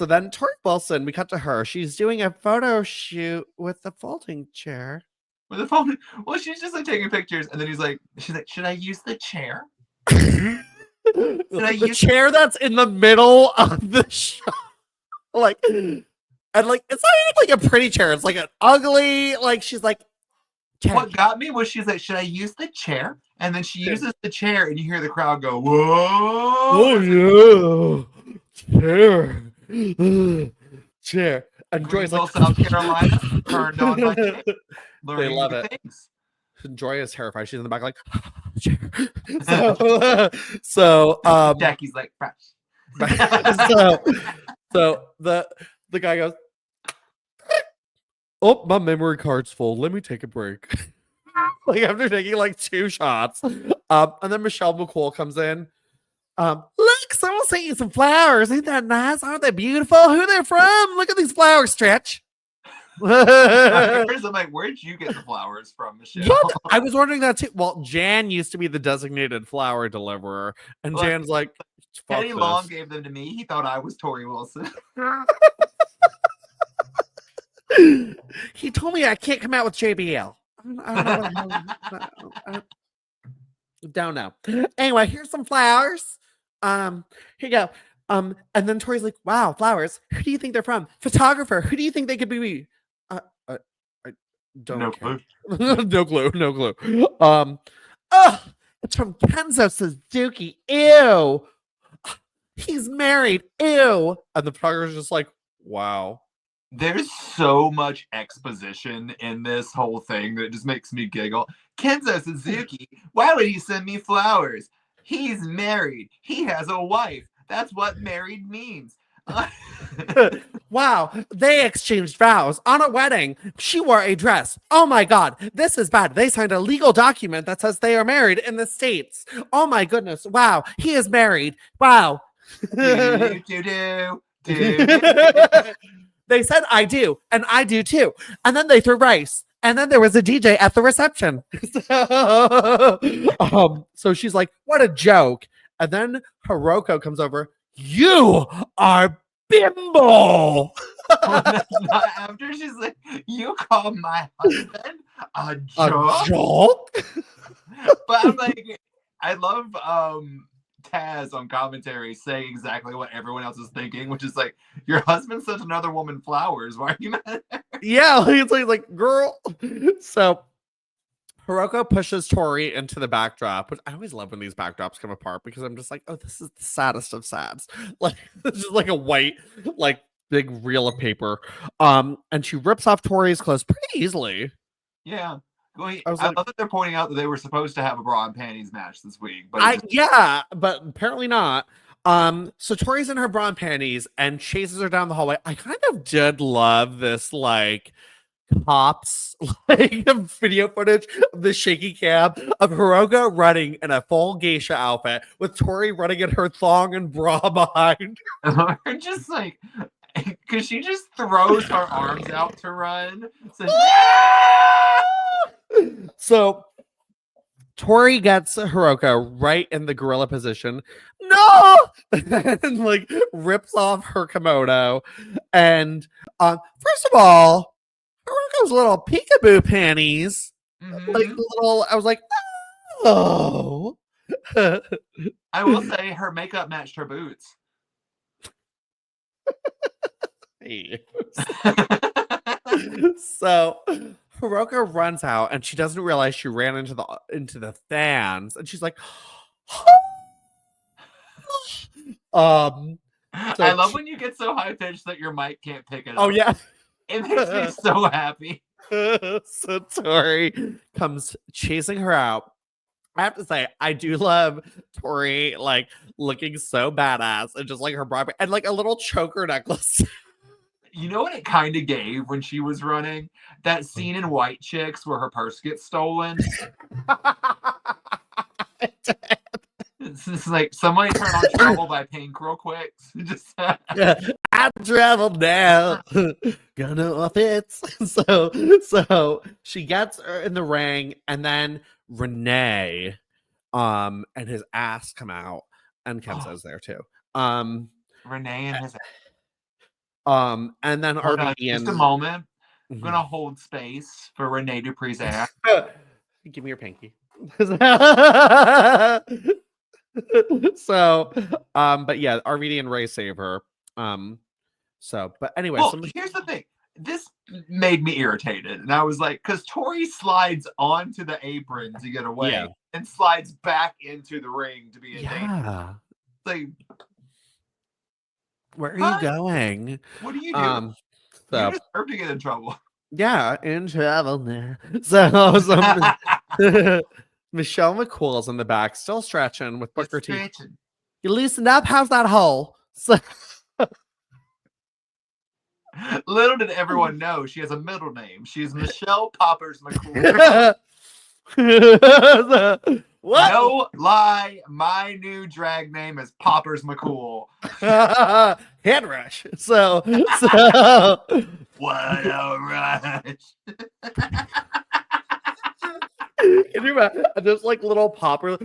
then Torrie Wilson, we cut to her. She's doing a photo shoot with the folding chair. With the phone. Well, she's just like taking pictures, and then she's like, "Should I use the chair?" The chair that's in the middle of the shot, like, and like it's not even like a pretty chair. It's like an ugly. Like she's like, what got me was she's like, "Should I use the chair?" And then she uses the chair, and you hear the crowd go, "Whoa!" Oh yeah, chair. And Joy's like, South Carolina turned on my chair. They love it. Things. Joy is terrified. She's in the back, like, so Jackie's like, fresh. so the guy goes, "Oh, my memory card's full. Let me take a break." Like after taking like 2 shots, and then Michelle McCool comes in. Look, someone sent you some flowers. Ain't that nice? Aren't they beautiful? Who are they from? Look at these flowers, Stretch. I'm like, where'd you get the flowers from, Michelle? What? I was wondering that too. Well, Jan used to be the designated flower deliverer, and look, Jan's like, Teddy Long gave them to me. He thought I was Torrie Wilson. He told me I can't come out with JBL. I don't know. Anyway, here's some flowers. Here you go. And then Torrie's like, "Wow, flowers. Who do you think they're from? Photographer. Who do you think they could be?" I don't care. No clue. It's from Kenzo Suzuki. Ew. He's married. Ew. And the photographer's just like, "Wow." There's so much exposition in this whole thing that it just makes me giggle. Kenzo Suzuki, why would he send me flowers? He's married. He has a wife. That's what married means. Wow, they exchanged vows on a wedding. She wore a dress. Oh my God, this is bad. They signed a legal document that says they are married in the States. Oh my goodness. Wow, he is married. Wow. They said I do, and I do too. And then they threw rice. And then there was a DJ at the reception. So she's like, "What a joke." And then Hiroko comes over. "You are bimbo." After she's like, "You call my husband a joke?" But I'm like, I love Taz on commentary saying exactly what everyone else is thinking, which is like, your husband sent another woman flowers. Why are you mad at her? Yeah, he's like, "Girl." So Hiroko pushes Torrie into the backdrop, which I always love when these backdrops come apart because I'm just like, oh, this is the saddest of sads. Like, it's just like a white, like big reel of paper. And she rips off Torrie's clothes pretty easily. Yeah. Well, I love that they're pointing out that they were supposed to have a bra and panties match this week, but but apparently not. So Tori's in her bra and panties and chases her down the hallway. I kind of did love this, like, cops like video footage of the shaky cam of Hiroko running in a full geisha outfit with Torrie running in her thong and bra behind. Just like, because she just throws her arms out to run. So Torrie gets Hiroko right in the gorilla position. No! And like rips off her kimono. And first of all, Hiroko's little peekaboo panties. Like little, I was like, oh. I will say her makeup matched her boots. So Hiroko runs out and she doesn't realize she ran into the fans and she's like, I love when you get so high pitched that your mic can't pick it up. Oh yeah. It makes me so happy. So Torrie comes chasing her out. I have to say, I do love Torrie like looking so badass and just like her bra and like a little choker necklace. You know what it kind of gave when she was running? That scene in White Chicks where her purse gets stolen. It's like somebody turn on Travel by Pink real quick. Just I travel now, gonna off it. So she gets her in the ring, and then Renee, and his ass come out, and Kenzo's there too. Renee and his. And then RVD just a moment. I'm gonna hold space for Renee Dupree's ass. Give me your pinky. So, but yeah, RVD and Ray save her. But anyway, well, here's the thing. This made me irritated, and I was like, because Torrie slides onto the apron to get away, and slides back into the ring to be in danger. Like, where are you going? What are you doing? You deserve to get in trouble. Yeah, in trouble now. So Michelle McCool's in the back, still stretching with Booker T. You loosened up? How's that hole? So little did everyone know she has a middle name. She is Michelle Poppers McCool. What? No lie, my new drag name is Poppers McCool. Head rush. So what a rush. Can you imagine? Just like little popper. I'm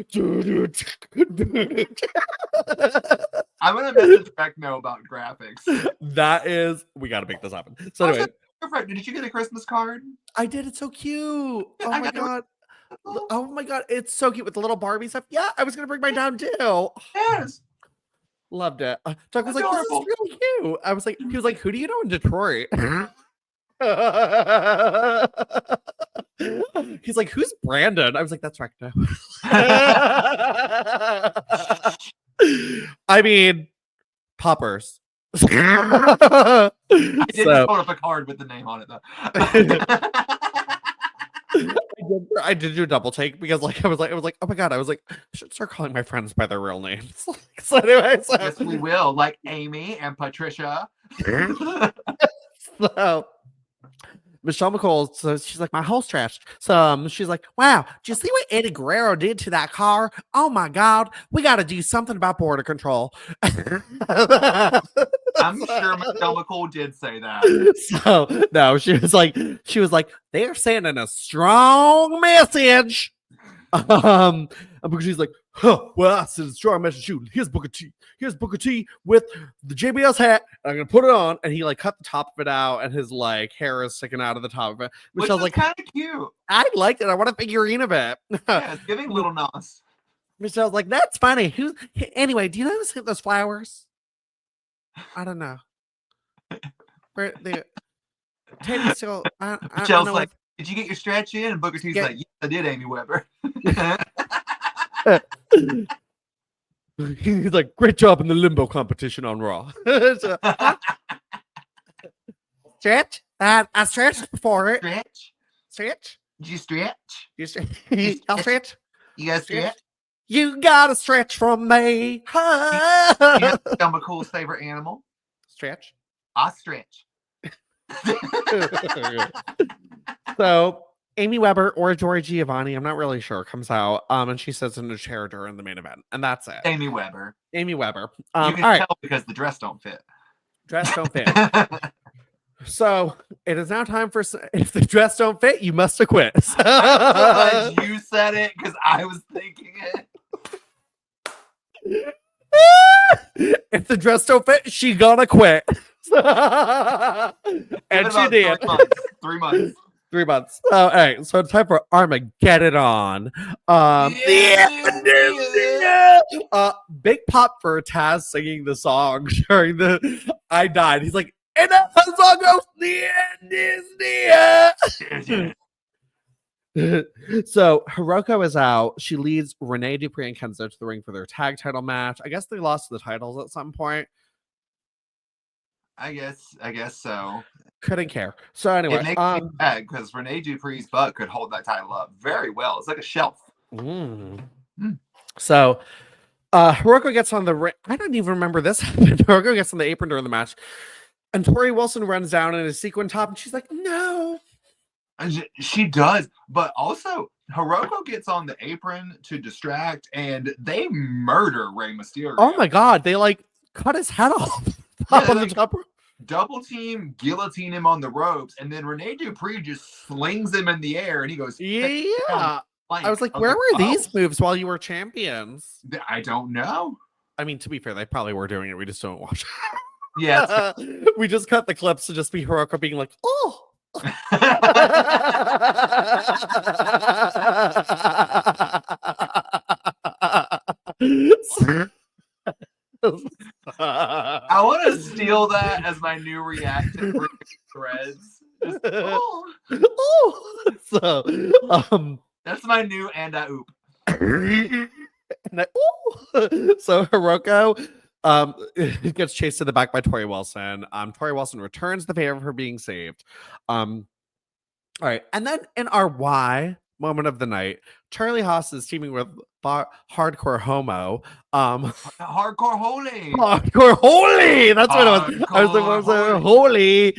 gonna message Beck know about graphics. We gotta make this happen. So anyway, did you get a Christmas card? I did. It's so cute. Oh my god. Oh my god, it's so cute with the little Barbie stuff. Yeah, I was gonna bring mine down too. Yes. Loved it. Doug was like, this is really cute. I was like, he was like, who do you know in Detroit? He's like, who's Brandon? I was like, that's right now. I mean, poppers. I didn't put up a card with the name on it though. I did do a double take because I was like, oh my god, I was like, I should start calling my friends by their real names. So anyway, yes, we will, like Amy and Patricia. So Michelle McCool, so she's like, my whole stretch. So she's like, wow, did you see what Eddie Guerrero did to that car? Oh my god, we got to do something about border control. I'm sure Michelle McCool did say that. So no, she was like, they are sending a strong message. Because she's like, well, I sent a strong message. Shoot, here's Booker T. Here's Booker T with the JBS hat. I'm gonna put it on, and he like cut the top of it out, and his like hair is sticking out of the top of it. Michelle's like, kind of cute. I liked it. I want a figurine of it. Yeah, it's giving little Nas. Michelle's like, that's funny. Anyway, do you know who's those flowers? I don't know. Where the Teddy's still. Michelle's like, did you get your stretch in? And Booker T's like, yes, I did, Amy Weber. He's like, great job in the limbo competition on Raw. So, stretch? I stretched before it. Stretch? Stretch? Did you stretch? I'll stretch. You guys stretch? You gotta stretch from me. McCool's favorite animal? Stretch. I stretch. So Amy Weber or Jory Giovanni, I'm not really sure, comes out and she sits in a chair during the main event, and that's it. Amy Weber. Amy Weber. You can tell because the dress don't fit. Dress don't fit. So it is now time for, if the dress don't fit, you must acquit. I'm glad you said it because I was thinking it. If the dress don't fit, she gonna quit. And she did. 3 months. 3 months. All right, so it's time for Armageddon. Big pop for Taz singing the song during the I Died. He's like, and the song goes, the end is near. So Hiroko is out. She leads Renee Dupree and Kenzo to the ring for their tag title match. I guess they lost the titles at some point. I guess so. Couldn't care. So anyway, it makes me mad because Renee Dupree's butt could hold that title up very well. It's like a shelf. So Hiroko gets on the ring. I don't even remember this happened. Hiroko gets on the apron during the match, and Torrie Wilson runs down in a sequin top, and she's like, "No." And she does, but also Hiroko gets on the apron to distract, and they murder Rey Mysterio. Oh my god! They like cut his head off. On the top. Double team, guillotine him on the ropes, and then Renee Dupree just slings him in the air, and he goes, "Yeah." I was like, "Where were these moves while you were champions?" I don't know. I mean, to be fair, they probably were doing it. We just don't watch. Yeah, we just cut the clips to just be Hiroko being like, "Oh." I want to steal that as my new reaction for threads. Just, oh. So, that's my new and I oop. So Hiroko gets chased to the back by Torrie Wilson. Torrie Wilson returns the favor of her being saved. All right, and then in our why moment of the night, Charlie Haas is teaming with Hardcore Homo. Hardcore Holy. Hardcore Holy. That's what it was. I was like, Holy.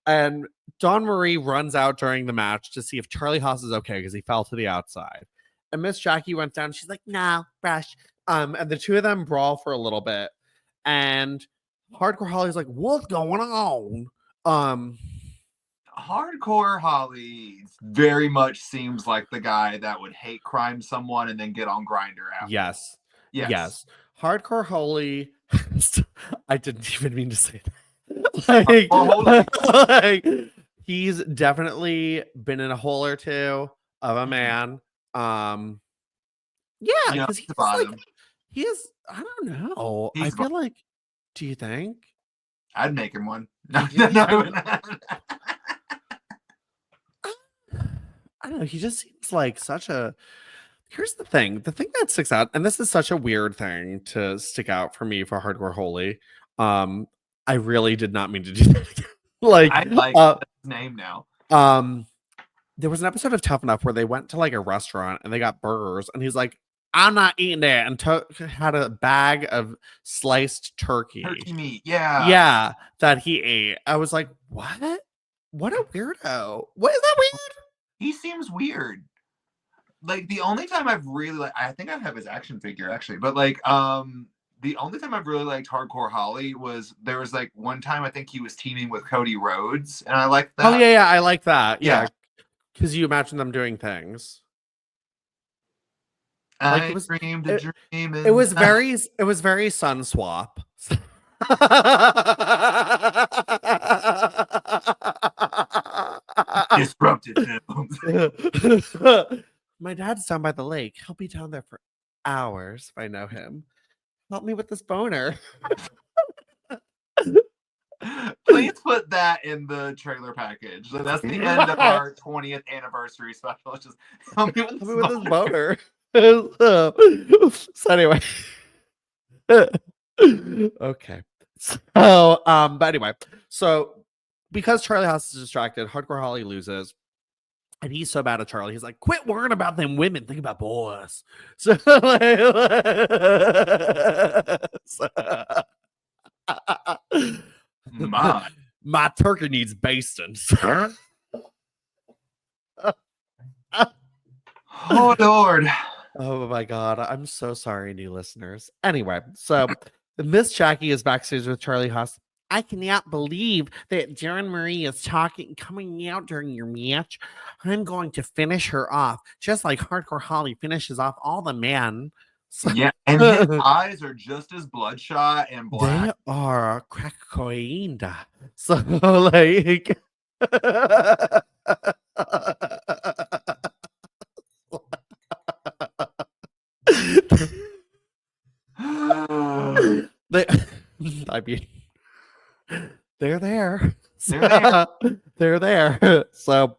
And Dawn Marie runs out during the match to see if Charlie Haas is okay because he fell to the outside. And Miss Jackie went down. She's like, "No, brush." And the two of them brawl for a little bit. And Hardcore Holly's like, "What's going on?" Hardcore Holly very much seems like the guy that would hate crime someone and then get on Grindr after. Yes. Hardcore Holly. I didn't even mean to say that. He's definitely been in a hole or two of a man. Yeah, because he's like, he is. I don't know. I feel like. Do you think? I'd make him one. No. I don't know. He just seems like such a. Here's the thing that sticks out, and this is such a weird thing to stick out for me for Hardcore Holy. I really did not mean to do that again. Like, I like his name now. There was an episode of Tough Enough where they went to like a restaurant and they got burgers, and he's like, "I'm not eating that," and had a bag of sliced turkey meat. Yeah, that he ate. I was like, what? What a weirdo. What is that weird? He seems weird. Like the only time I've really I think I have his action figure actually, but like the only time I've really liked Hardcore Holly was there was like one time I think he was teaming with Cody Rhodes, and I liked that. Oh yeah, I like that. Yeah, because you imagine them doing things. Like it was dreamed a dream. It was very Sun Swap. Disrupted films. My dad's down by the lake. He'll be down there for hours if I know him. Help me with this boner. Please put that in the trailer package. That's the end of our 20th anniversary special. Just help me with this boner. So anyway. Okay. So but anyway, so because Charlie Haas is distracted, Hardcore Holly loses. And he's so bad at Charlie. He's like, quit worrying about them women. Think about boys. So, my turkey needs basting. Oh, Lord. Oh my God. I'm so sorry, new listeners. Anyway, so Miss Jackie is backstage with Charlie Haas. I cannot believe that John Marie is coming out during your match. I'm going to finish her off, just like Hardcore Holly finishes off all the men. So, yeah, and his eyes are just as bloodshot and black. They are crack cocaine. So, like... they, I mean, they're there. They're there. So,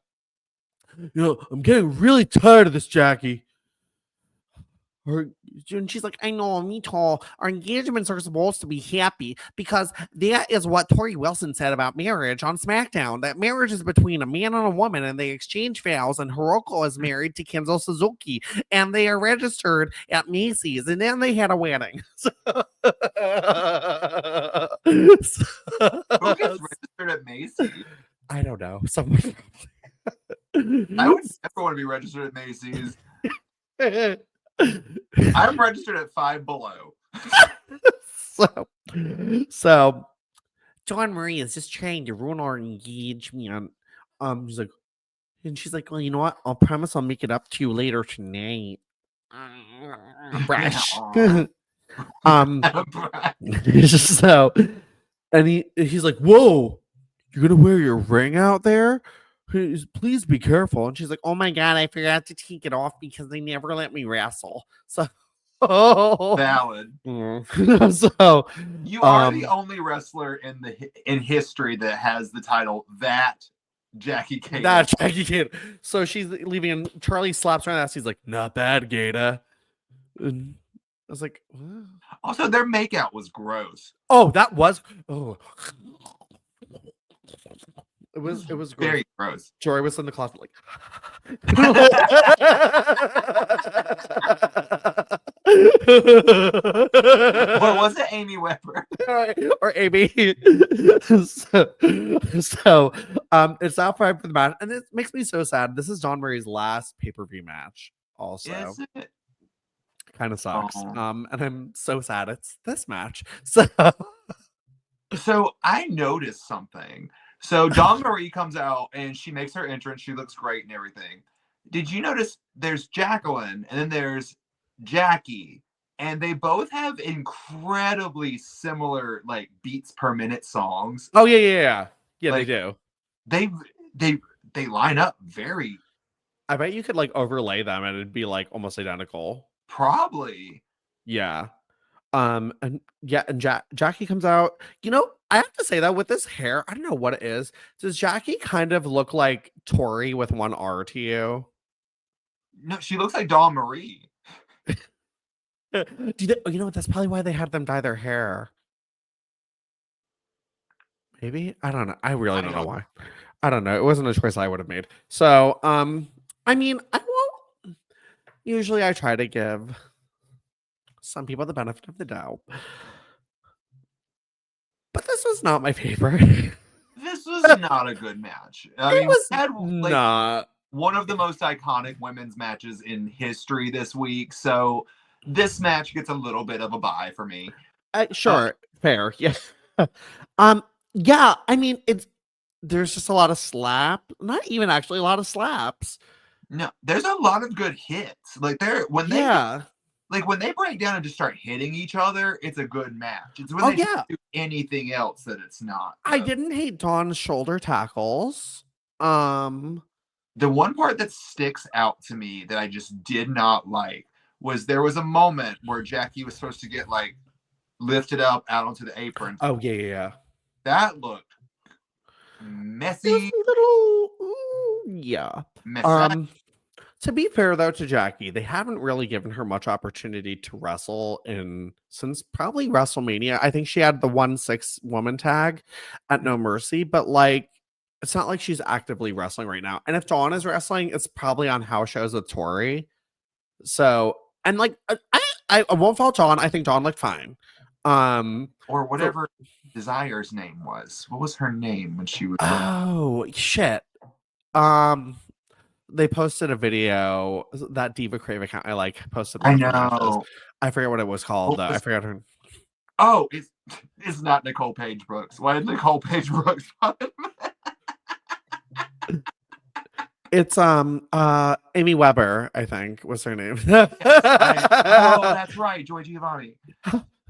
I'm getting really tired of this, Jackie. And she's like, I know, me too. Our engagements are supposed to be happy because that is what Torrie Wilson said about marriage on SmackDown. That marriage is between a man and a woman, and they exchange vows. And Hiroko is married to Kenzo Suzuki, and they are registered at Macy's, and then they had a wedding. Who gets registered at Macy's? I don't know. Someone. I would never want to be registered at Macy's. I'm registered at Five Below. So Dawn Marie is just trying to ruin our engagement. She's like, well, you know what? I'll promise I'll make it up to you later tonight. Brash. So, and he's like, whoa, you're gonna wear your ring out there? Please be careful. And she's like, oh my God, I forgot to take it off because they never let me wrestle. So valid. So you are the only wrestler in history that has the title That Jackie Kate. That Jackie Kate. So she's leaving and Charlie slaps her on the ass. He's like, not bad, Gata. And I was like, what? Also, their makeout was gross. Oh, that was It was gross. Very gross. Jory was in the closet like Or was it Amy Weber? or Amy. So it's now time for the match, and it makes me so sad. This is Dawn Marie's last pay-per-view match. Also, is it? Kind of sucks. Oh. And I'm so sad it's this match. So I noticed something. So Dawn Marie comes out and she makes her entrance. She looks great and everything. Did you notice there's Jacqueline and then there's Jackie, and they both have incredibly similar like beats per minute songs. Oh yeah, like, they do. They line up very. I bet you could like overlay them and it'd be like almost identical. Probably. Yeah. And Jackie comes out. I have to say that with this hair, I don't know what it is. Does Jackie kind of look like Torrie with one R to you? No, she looks like Dawn Marie. That's probably why they had them dye their hair. Maybe? I don't know. I really don't know why. I don't know. It wasn't a choice I would have made. So, I mean, I won't. Usually I try to give some people the benefit of the doubt. But this was not my favorite. This was not a good match. It was not one of the most iconic women's matches in history this week. So this match gets a little bit of a bye for me. Sure, fair. Yeah. Yeah, I mean, there's just a lot of not even actually a lot of slaps. No, there's a lot of good hits. Like when they break down and just start hitting each other, it's a good match. It's when they do anything else that it's not. I didn't hate Dawn's shoulder tackles. The one part that sticks out to me that I just did not like was there was a moment where Jackie was supposed to get like lifted up out onto the apron. Oh yeah. That looked messy. Messy. To be fair, though, to Jackie, they haven't really given her much opportunity to wrestle since probably WrestleMania. I think she had the 1-6 woman tag at No Mercy, but like it's not like she's actively wrestling right now. And if Dawn is wrestling, it's probably on house shows with Torrie. So, and like, I won't fault Dawn. I think Dawn looked fine. Or whatever Desire's name was. What was her name when she was? Oh shit. They posted a video that Diva Crave account I like posted. I know. I forget what it was called though. I forgot her. Oh, it's not Nicole Page Brooks. Why did Nicole Page Brooks? It's Amy Weber, I think was her name. Oh, that's right, Joy Giovanni.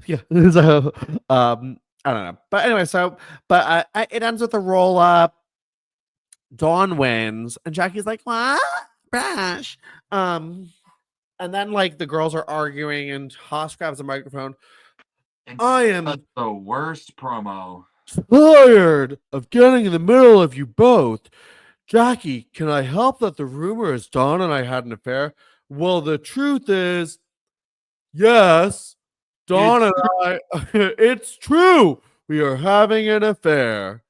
Yeah. So I don't know, but anyway, but it ends with a roll up. Dawn wins, and Jackie's like, "What, Brash?" And then like the girls are arguing, and Haas grabs a microphone. And I am the worst promo. Tired of getting in the middle of you both. Jackie, can I help that the rumor is Dawn and I had an affair? Well, the truth is, yes, Dawn and I, it's true. We are having an affair.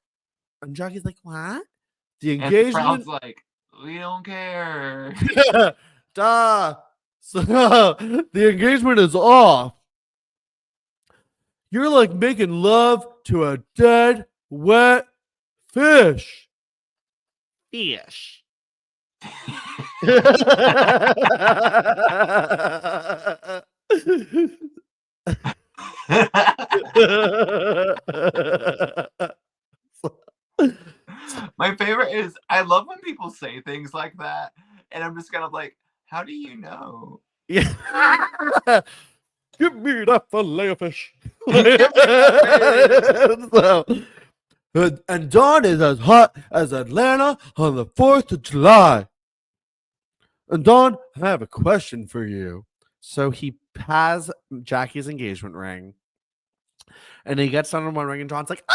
And Jackie's like, what? The engagement? And the crowd's like, we don't care. Duh. So the engagement is off. You're like making love to a dead, wet fish. Fish. My favorite is I love when people say things like that, and I'm just kind of like, how do you know? Yeah. Give me that fillet of fish. And Dawn is as hot as Atlanta on the 4th of July. And Dawn, I have a question for you. So he has Jackie's engagement ring. And he gets down on one ring, and Dawn's like, ah!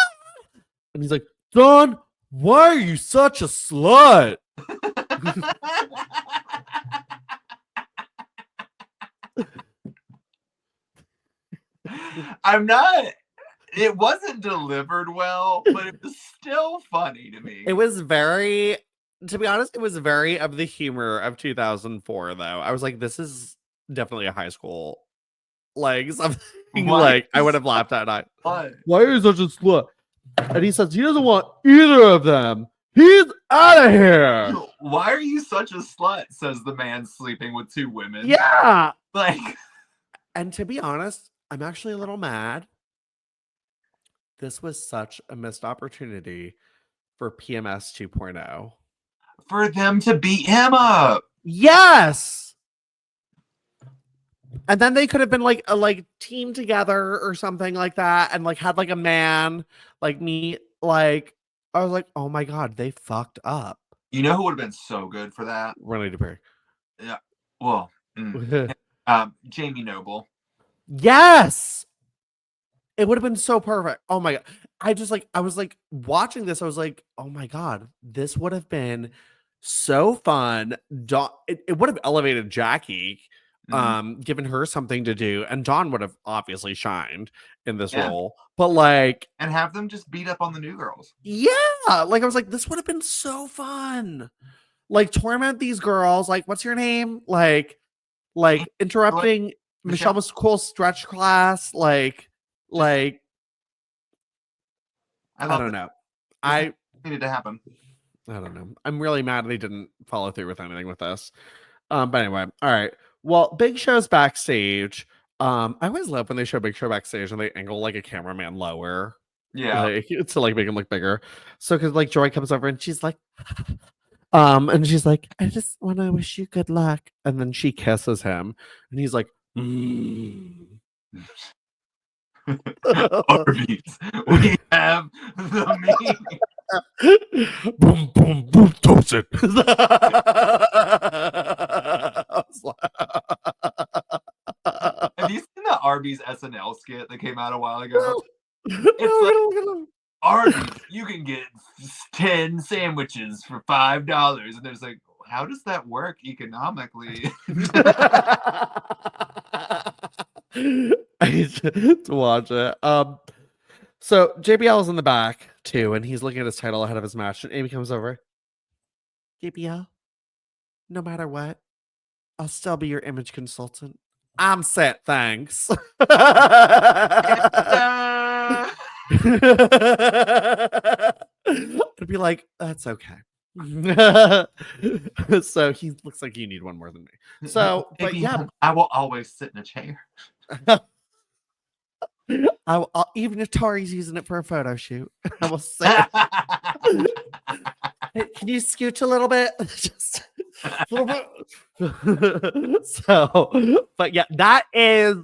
And he's like, Dawn, why are you such a slut? I'm not. It wasn't delivered well, but it was still funny to me. It was very, to be honest, it was very of the humor of 2004, though. I was like, this is definitely a high school, like, something like I would have laughed at night. Why are you such a slut? And he says he doesn't want either of them. He's out of here. Why are you such a slut? Says the man sleeping with two women. Yeah. Like, and to be honest, I'm actually a little mad. This was such a missed opportunity for PMS 2.0. For them to beat him up. Yes. And then they could have been like a team together or something like that, and like had like a man like me. Like I was like, oh my god, they fucked up. You know who would have been so good for that? Renee DuPree. Yeah. Well, Jamie Noble. Yes. It would have been so perfect. Oh my god. I was like watching this. I was like, oh my god, this would have been so fun. It would have elevated Jackie, given her something to do, and Dawn would have obviously shined in this role. But like, and have them just beat up on the new girls. Yeah, like I was like, this would have been so fun. Like torment these girls. Like, what's your name? Like interrupting Michelle McCool's stretch class. Like I don't know. I needed to happen. I don't know. I'm really mad they didn't follow through with anything with this. But anyway, all right. Well, Big Show's backstage. I always love when they show Big Show backstage and they angle like a cameraman lower. Yeah. Like, to like make him look bigger. So because like Joy comes over and she's like, and she's like, I just want to wish you good luck. And then she kisses him and he's like, Arby's. We have the meat. Boom, boom, boom, toast it. Have you seen the Arby's SNL skit that came out a while ago? It's like, Arby's, you can get 10 sandwiches for $5. And there's like, how does that work economically? I need to watch it. So JBL is in the back too, and he's looking at his title ahead of his match. And Amy comes over. JBL, no matter what, I'll still be your image consultant. I'm set, thanks. Uh, I'd be like, that's okay. So he looks like you need one more than me. So, but maybe yeah, I will always sit in a chair. I'll, even if Torrie's using it for a photo shoot, I will say, hey, can you scooch a little bit? Just a little bit. So, but yeah, that is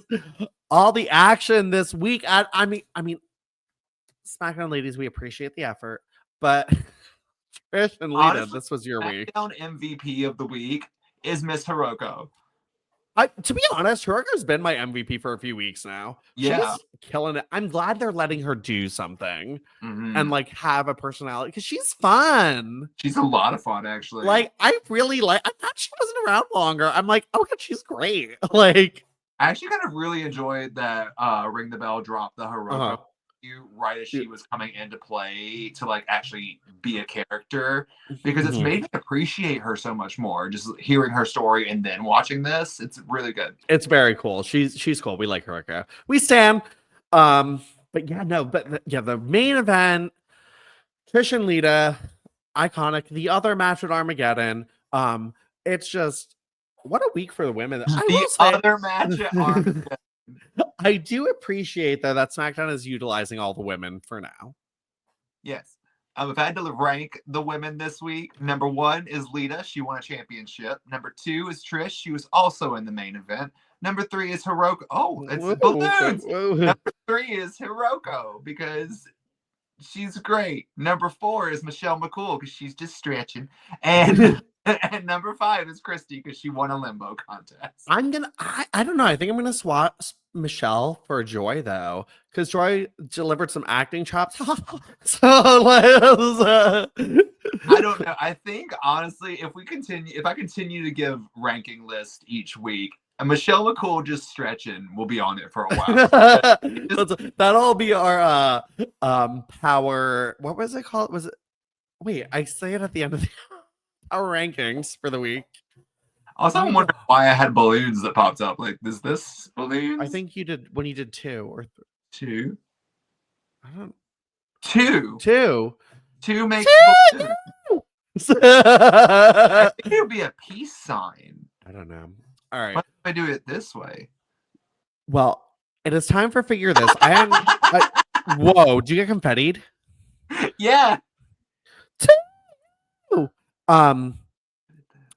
all the action this week. I mean, SmackDown ladies, we appreciate the effort, but Trish and Lita, Honestly, this was your week. SmackDown MVP of the week is Miss Hiroko. To be honest, Hiroko's been my MVP for a few weeks now. Yeah. She's killing it. I'm glad they're letting her do something Mhm. and like have a personality because she's fun. She's a lot of fun, actually. Like, I really like. I thought she wasn't around longer. I'm like, oh god, she's great. Like, I actually kind of really enjoyed that Ring the Bell drop the Hiroko right as she was coming into play to like actually be a character, because it's made me appreciate her so much more. Just hearing her story and then watching this, it's really good. It's very cool. She's cool. We like Hiroko. We stand. But yeah, no, but yeah, the main event, Trish and Lita, iconic. The other match at Armageddon. It's just what a week for the women. The other match at Armageddon. I do appreciate though that SmackDown is utilizing all the women for now. Yes. If I had to rank the women this week, number 1 is Lita. She won a championship. Number 2 is Trish. She was also in the main event. Number 3 is Hiroko. Oh, it's balloons. Number 3 is Hiroko because she's great. Number 4 is Michelle McCool because she's just stretching. And and number 5 is Christy because she won a limbo contest. I don't know. I think I'm gonna swap Michelle for Joy though, because Joy delivered some acting chops. So I don't know. I think honestly, if I continue to give ranking list each week, Michelle McCool just stretching will be on it for a while. That'll be our power. What was it called? Wait, I say it at the end of the our rankings for the week. Also, I'm wondering why I had balloons that popped up. Like, is this balloons? I think you did when you did 2 or 2. I don't. 2. 2. 2 makes balloons. I think it would be a peace sign. I don't know. All right. What if I do it this way? Well, it is time for figure this. Whoa! Do you get confettied? Yeah. 2. All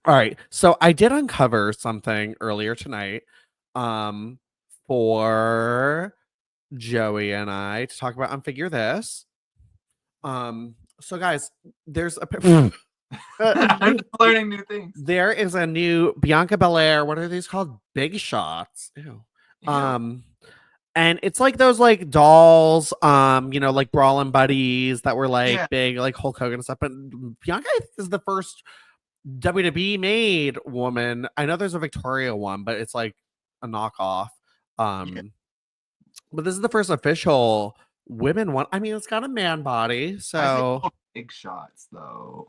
right. So I did uncover something earlier tonight for Joey and I to talk about on Figure This. So guys, there's a I'm learning new things. There is a new Bianca Belair, what are these called? Big Shots. Ew. And it's like those like dolls, like Brawling Buddies that were like big, like Hulk Hogan and stuff. But Bianca, I think, is the first WWE made woman. I know there's a Victoria one, but it's like a knockoff. But this is the first official women one. I mean, it's got a man body, so Big Shots though.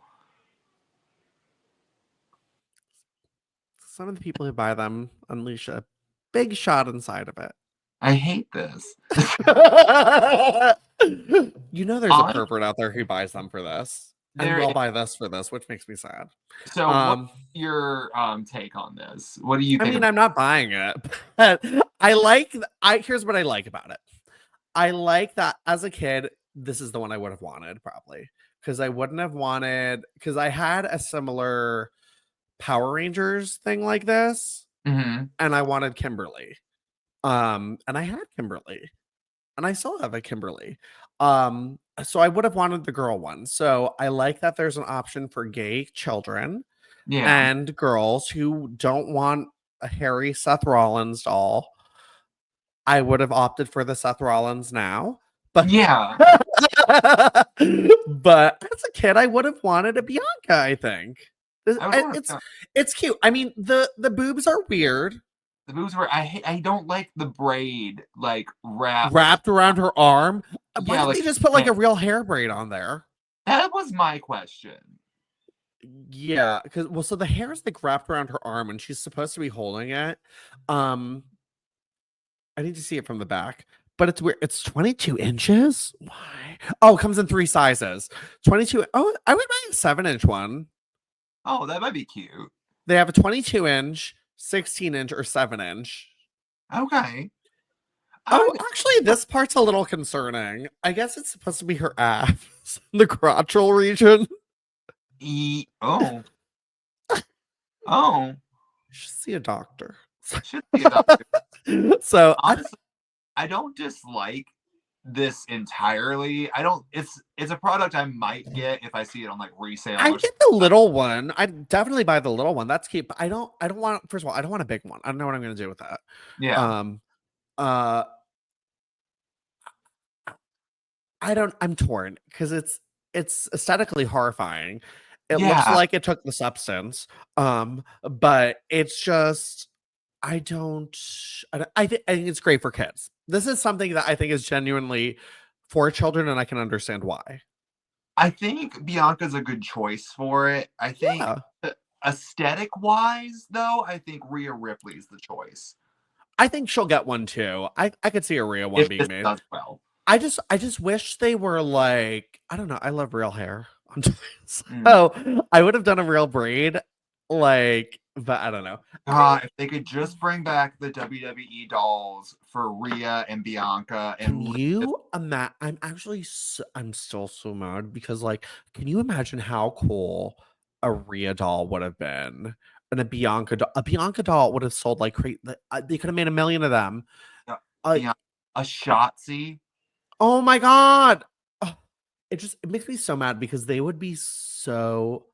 Some of the people who buy them unleash a big shot inside of it. I hate this. You know there's a pervert out there who buys them for this. And will buy this for this, which makes me sad. So what's your take on this? What do you think? I mean, I'm not buying it, but here's what I like about it. I like that as a kid, this is the one I would have wanted probably. Because I wouldn't have wanted, because I had a similar Power Rangers thing like this. And I wanted Kimberly. And I had Kimberly. And I still have a Kimberly. So I would have wanted the girl one. So I like that there's an option for gay children and girls who don't want a hairy Seth Rollins doll. I would have opted for the Seth Rollins now. But but as a kid, I would have wanted a Bianca, I think. It's cute. I mean, the boobs are weird. The boobs were I don't like the braid like wrapped around her arm. Why Yeah, didn't like they just put like a real hair braid on there? that was my question. Yeah, because so the hair is like wrapped around her arm and she's supposed to be holding it. Um, I need to see it from the back, but it's weird. It's 22 inches. Why? Oh, it comes in 3 sizes. 22. Oh, I would buy a 7-inch one. Oh, that might be cute. They have a 22-inch, 16-inch, or 7-inch. Okay. Oh, actually, this part's a little concerning. I guess it's supposed to be her abs, the crotchal region. Oh. Oh. You should see a doctor. Should be a doctor. So honestly, I don't dislike this entirely. I don't. It's a product I might get if I see it on like resale. I get the little one. I'd definitely buy the little one. That's cute. But I don't want. First of all, I don't want a big one. I don't know what I'm going to do with that. Yeah. I'm torn because it's aesthetically horrifying. It looks like it took the substance. But it's just I think it's great for kids. This is something that I think is genuinely for children, and I can understand why. I think Bianca's a good choice for it. I think aesthetic wise, though, I think Rhea Ripley's the choice. I think she'll get one too. I could see a Rhea one being made. Does well. I just wish they were like, I don't know. I love real hair. So I would have done a real braid, like, but I don't know. If they could just bring back the WWE dolls for Rhea and Bianca, and can you imagine? I'm still so mad because, like, can you imagine how cool a Rhea doll would have been? And a Bianca doll would have sold like crazy. They could have made 1 million of them. A Shotzi. Oh my god! It makes me so mad because they would be so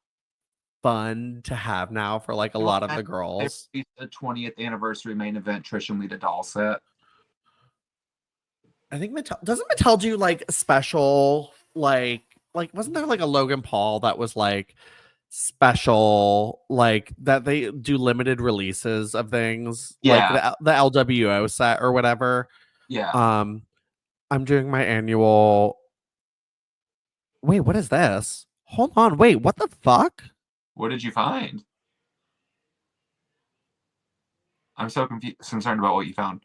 fun to have now for like a lot of the girls. The 20th anniversary main event Trish and Lita doll set. I think doesn't Mattel do like special like wasn't there like a Logan Paul that was like special, like that they do limited releases of things like the LWO set or whatever? I'm doing my annual. Wait, what is this? Hold on, wait, what the fuck? What did you find? I'm so concerned about what you found.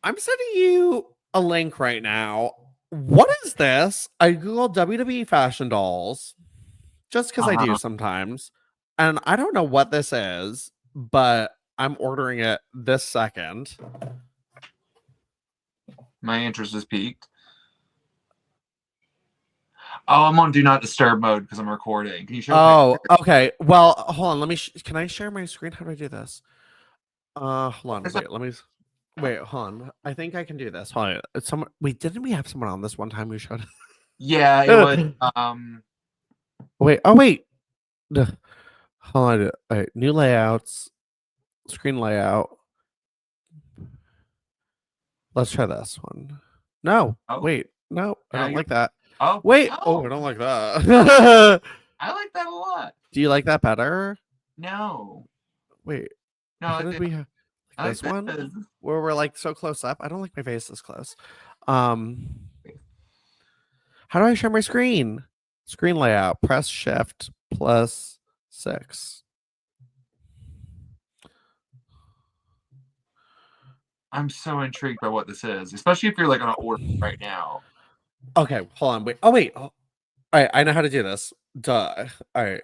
I'm sending you a link right now. What is this? I googled WWE fashion dolls just because I do sometimes. And I don't know what this is, but I'm ordering it this second. My interest is piqued. Oh, I'm on do not disturb mode because I'm recording. Can you show? Oh, okay. Well, hold on. Can I share my screen? How do I do this? Hold on. Wait, hold on. I think I can do this. Hold on. Didn't we have someone on this one time who showed? Yeah, it was. Wait. Oh, wait. Hold on. All right. New layouts. Screen layout. Let's try this one. No. Oh. Wait. No. I don't like that. Oh. Wait. Oh, I don't like that. I like that a lot. Do you like that better? No. Wait. No. Did we have this one where we're like so close up? I don't like my face this close. How do I share my screen? Screen layout. Press Shift +6. I'm so intrigued by what this is, especially if you're like on an order right now. Okay, hold on. Wait. Oh, wait. Oh. All right, I know how to do this. Duh. All right.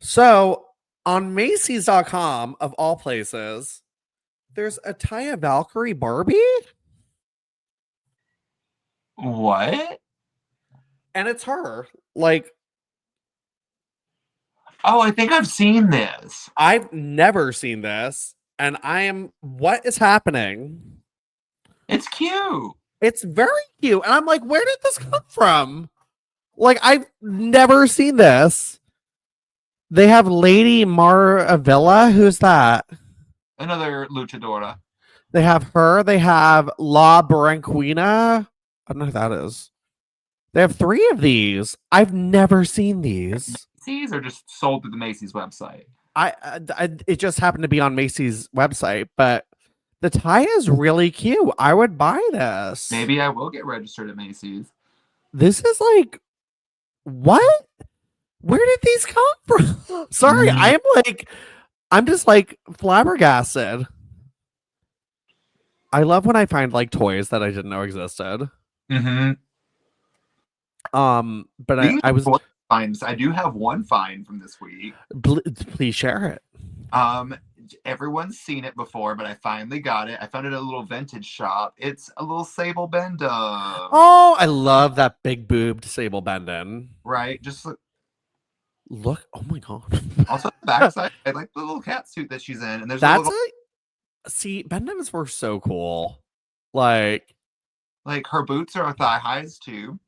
So on Macy's.com, of all places, there's a Taya Valkyrie Barbie. What? And it's her. Like, oh, I think I've seen this. I've never seen this. And what is happening? It's cute. It's very cute. And I'm like, where did this come from? Like, I've never seen this. They have Lady Maravilla. Who's that? Another luchadora. They have her. They have La Branquina. I don't know who that is. They have 3 of these. I've never seen these. These are just sold through the Macy's website. It just happened to be on Macy's website, but The tie is really cute. I would buy this. Maybe I will get registered at Macy's. This is like, what? Where did these come from? Sorry, I'm just like flabbergasted. I love when I find like toys that I didn't know existed. Mm-hmm. But I was finds. I do have one find from this week. Please share it. Everyone's seen it before, but I finally got it. I found it at a little vintage shop. It's a little Sable Benda. Oh, I love that big boobed Sable Bendon. Right, just look. Oh my god. Also the backside, I like the little cat suit that she's in, and there's see, Bendons were so cool. Like her boots are thigh highs too.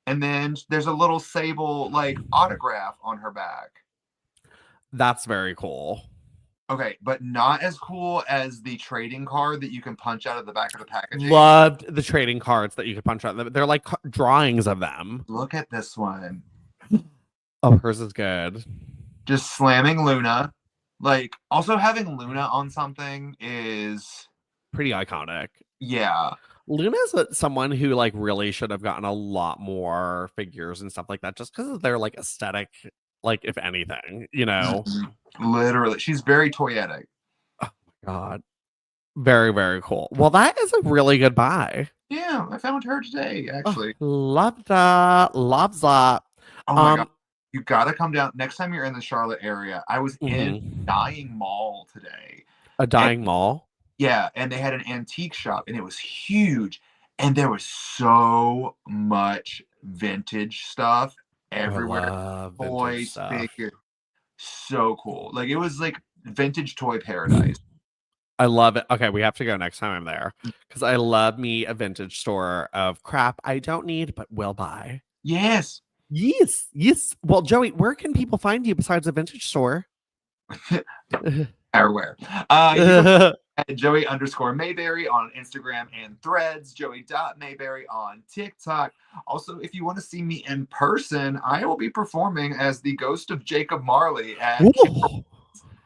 And then there's a little Sable like autograph on her back. That's very cool. Okay, but not as cool as the trading card that you can punch out of the back of the packaging. Loved the trading cards that you could punch out. They're like drawings of them. Look at this one. Oh, hers is good. Just slamming Luna. Like, also having Luna on something is pretty iconic. Yeah. Luna's someone who like really should have gotten a lot more figures and stuff like that, just because of their like aesthetic. Like, if anything, you know, literally, she's very toyetic. Oh my god, very, very cool. Well, that is a really good buy. Yeah, I found her today, actually. Love that. Love that. Oh my god, you gotta come down next time you're in the Charlotte area. I was in Dying Mall today. A Dying Mall? Yeah, and they had an antique shop, and it was huge, and there was so much vintage stuff everywhere. Toys, figures, so cool. Like, it was like vintage toy paradise. I love it. Okay, we have to go next time I'm there, because I love me a vintage store of crap I don't need but will buy. Yes. Well, Joey, where can people find you besides a vintage store? Everywhere. Joey_Mayberry on Instagram and Threads, Joey.Mayberry on TikTok. Also, if you want to see me in person, I will be performing as the ghost of Jacob Marley at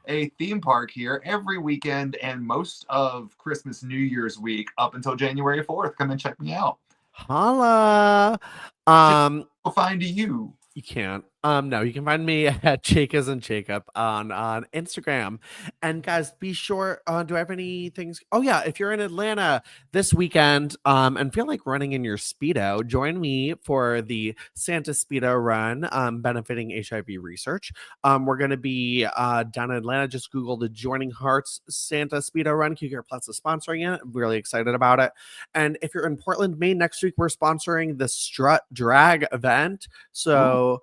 a theme park here every weekend and most of Christmas, New Year's week up until January 4th. Come and check me out. Holla. I'll find you. You can't. No, you can find me at Jake as in Jacob on Instagram. And guys, be sure. Do I have any things? Oh yeah, if you're in Atlanta this weekend, and feel like running in your Speedo, join me for the Santa Speedo run, benefiting HIV research. We're gonna be down in Atlanta. Just Google the Joining Hearts Santa Speedo run. QCare Plus is sponsoring it. I'm really excited about it. And if you're in Portland, Maine next week, we're sponsoring the Strut Drag event. So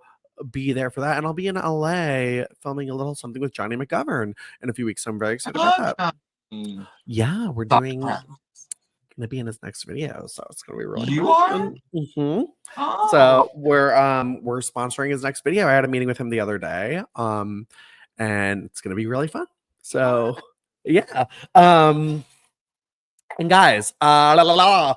be there for that, and I'll be in LA filming a little something with Johnny McGovern in a few weeks. So I'm very excited about that. Yeah, we're doing gonna be in his next video, so it's gonna be really So we're sponsoring his next video. I had a meeting with him the other day, and it's gonna be really fun. So yeah, and guys, also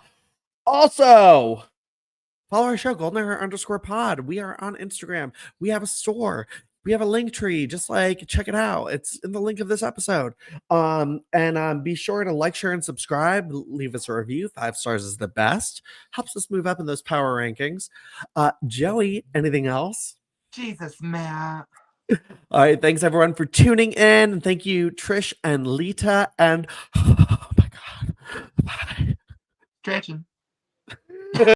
follow our show, GoldenHour_pod. We are on Instagram. We have a store. We have a link tree. Just like check it out. It's in the link of this episode. And be sure to like, share, and subscribe. Leave us a review. 5 stars is the best. Helps us move up in those power rankings. Joey, anything else? Jesus, Matt. All right. Thanks everyone for tuning in. And thank you, Trish and Lita. And oh my God. Bye. Stretching.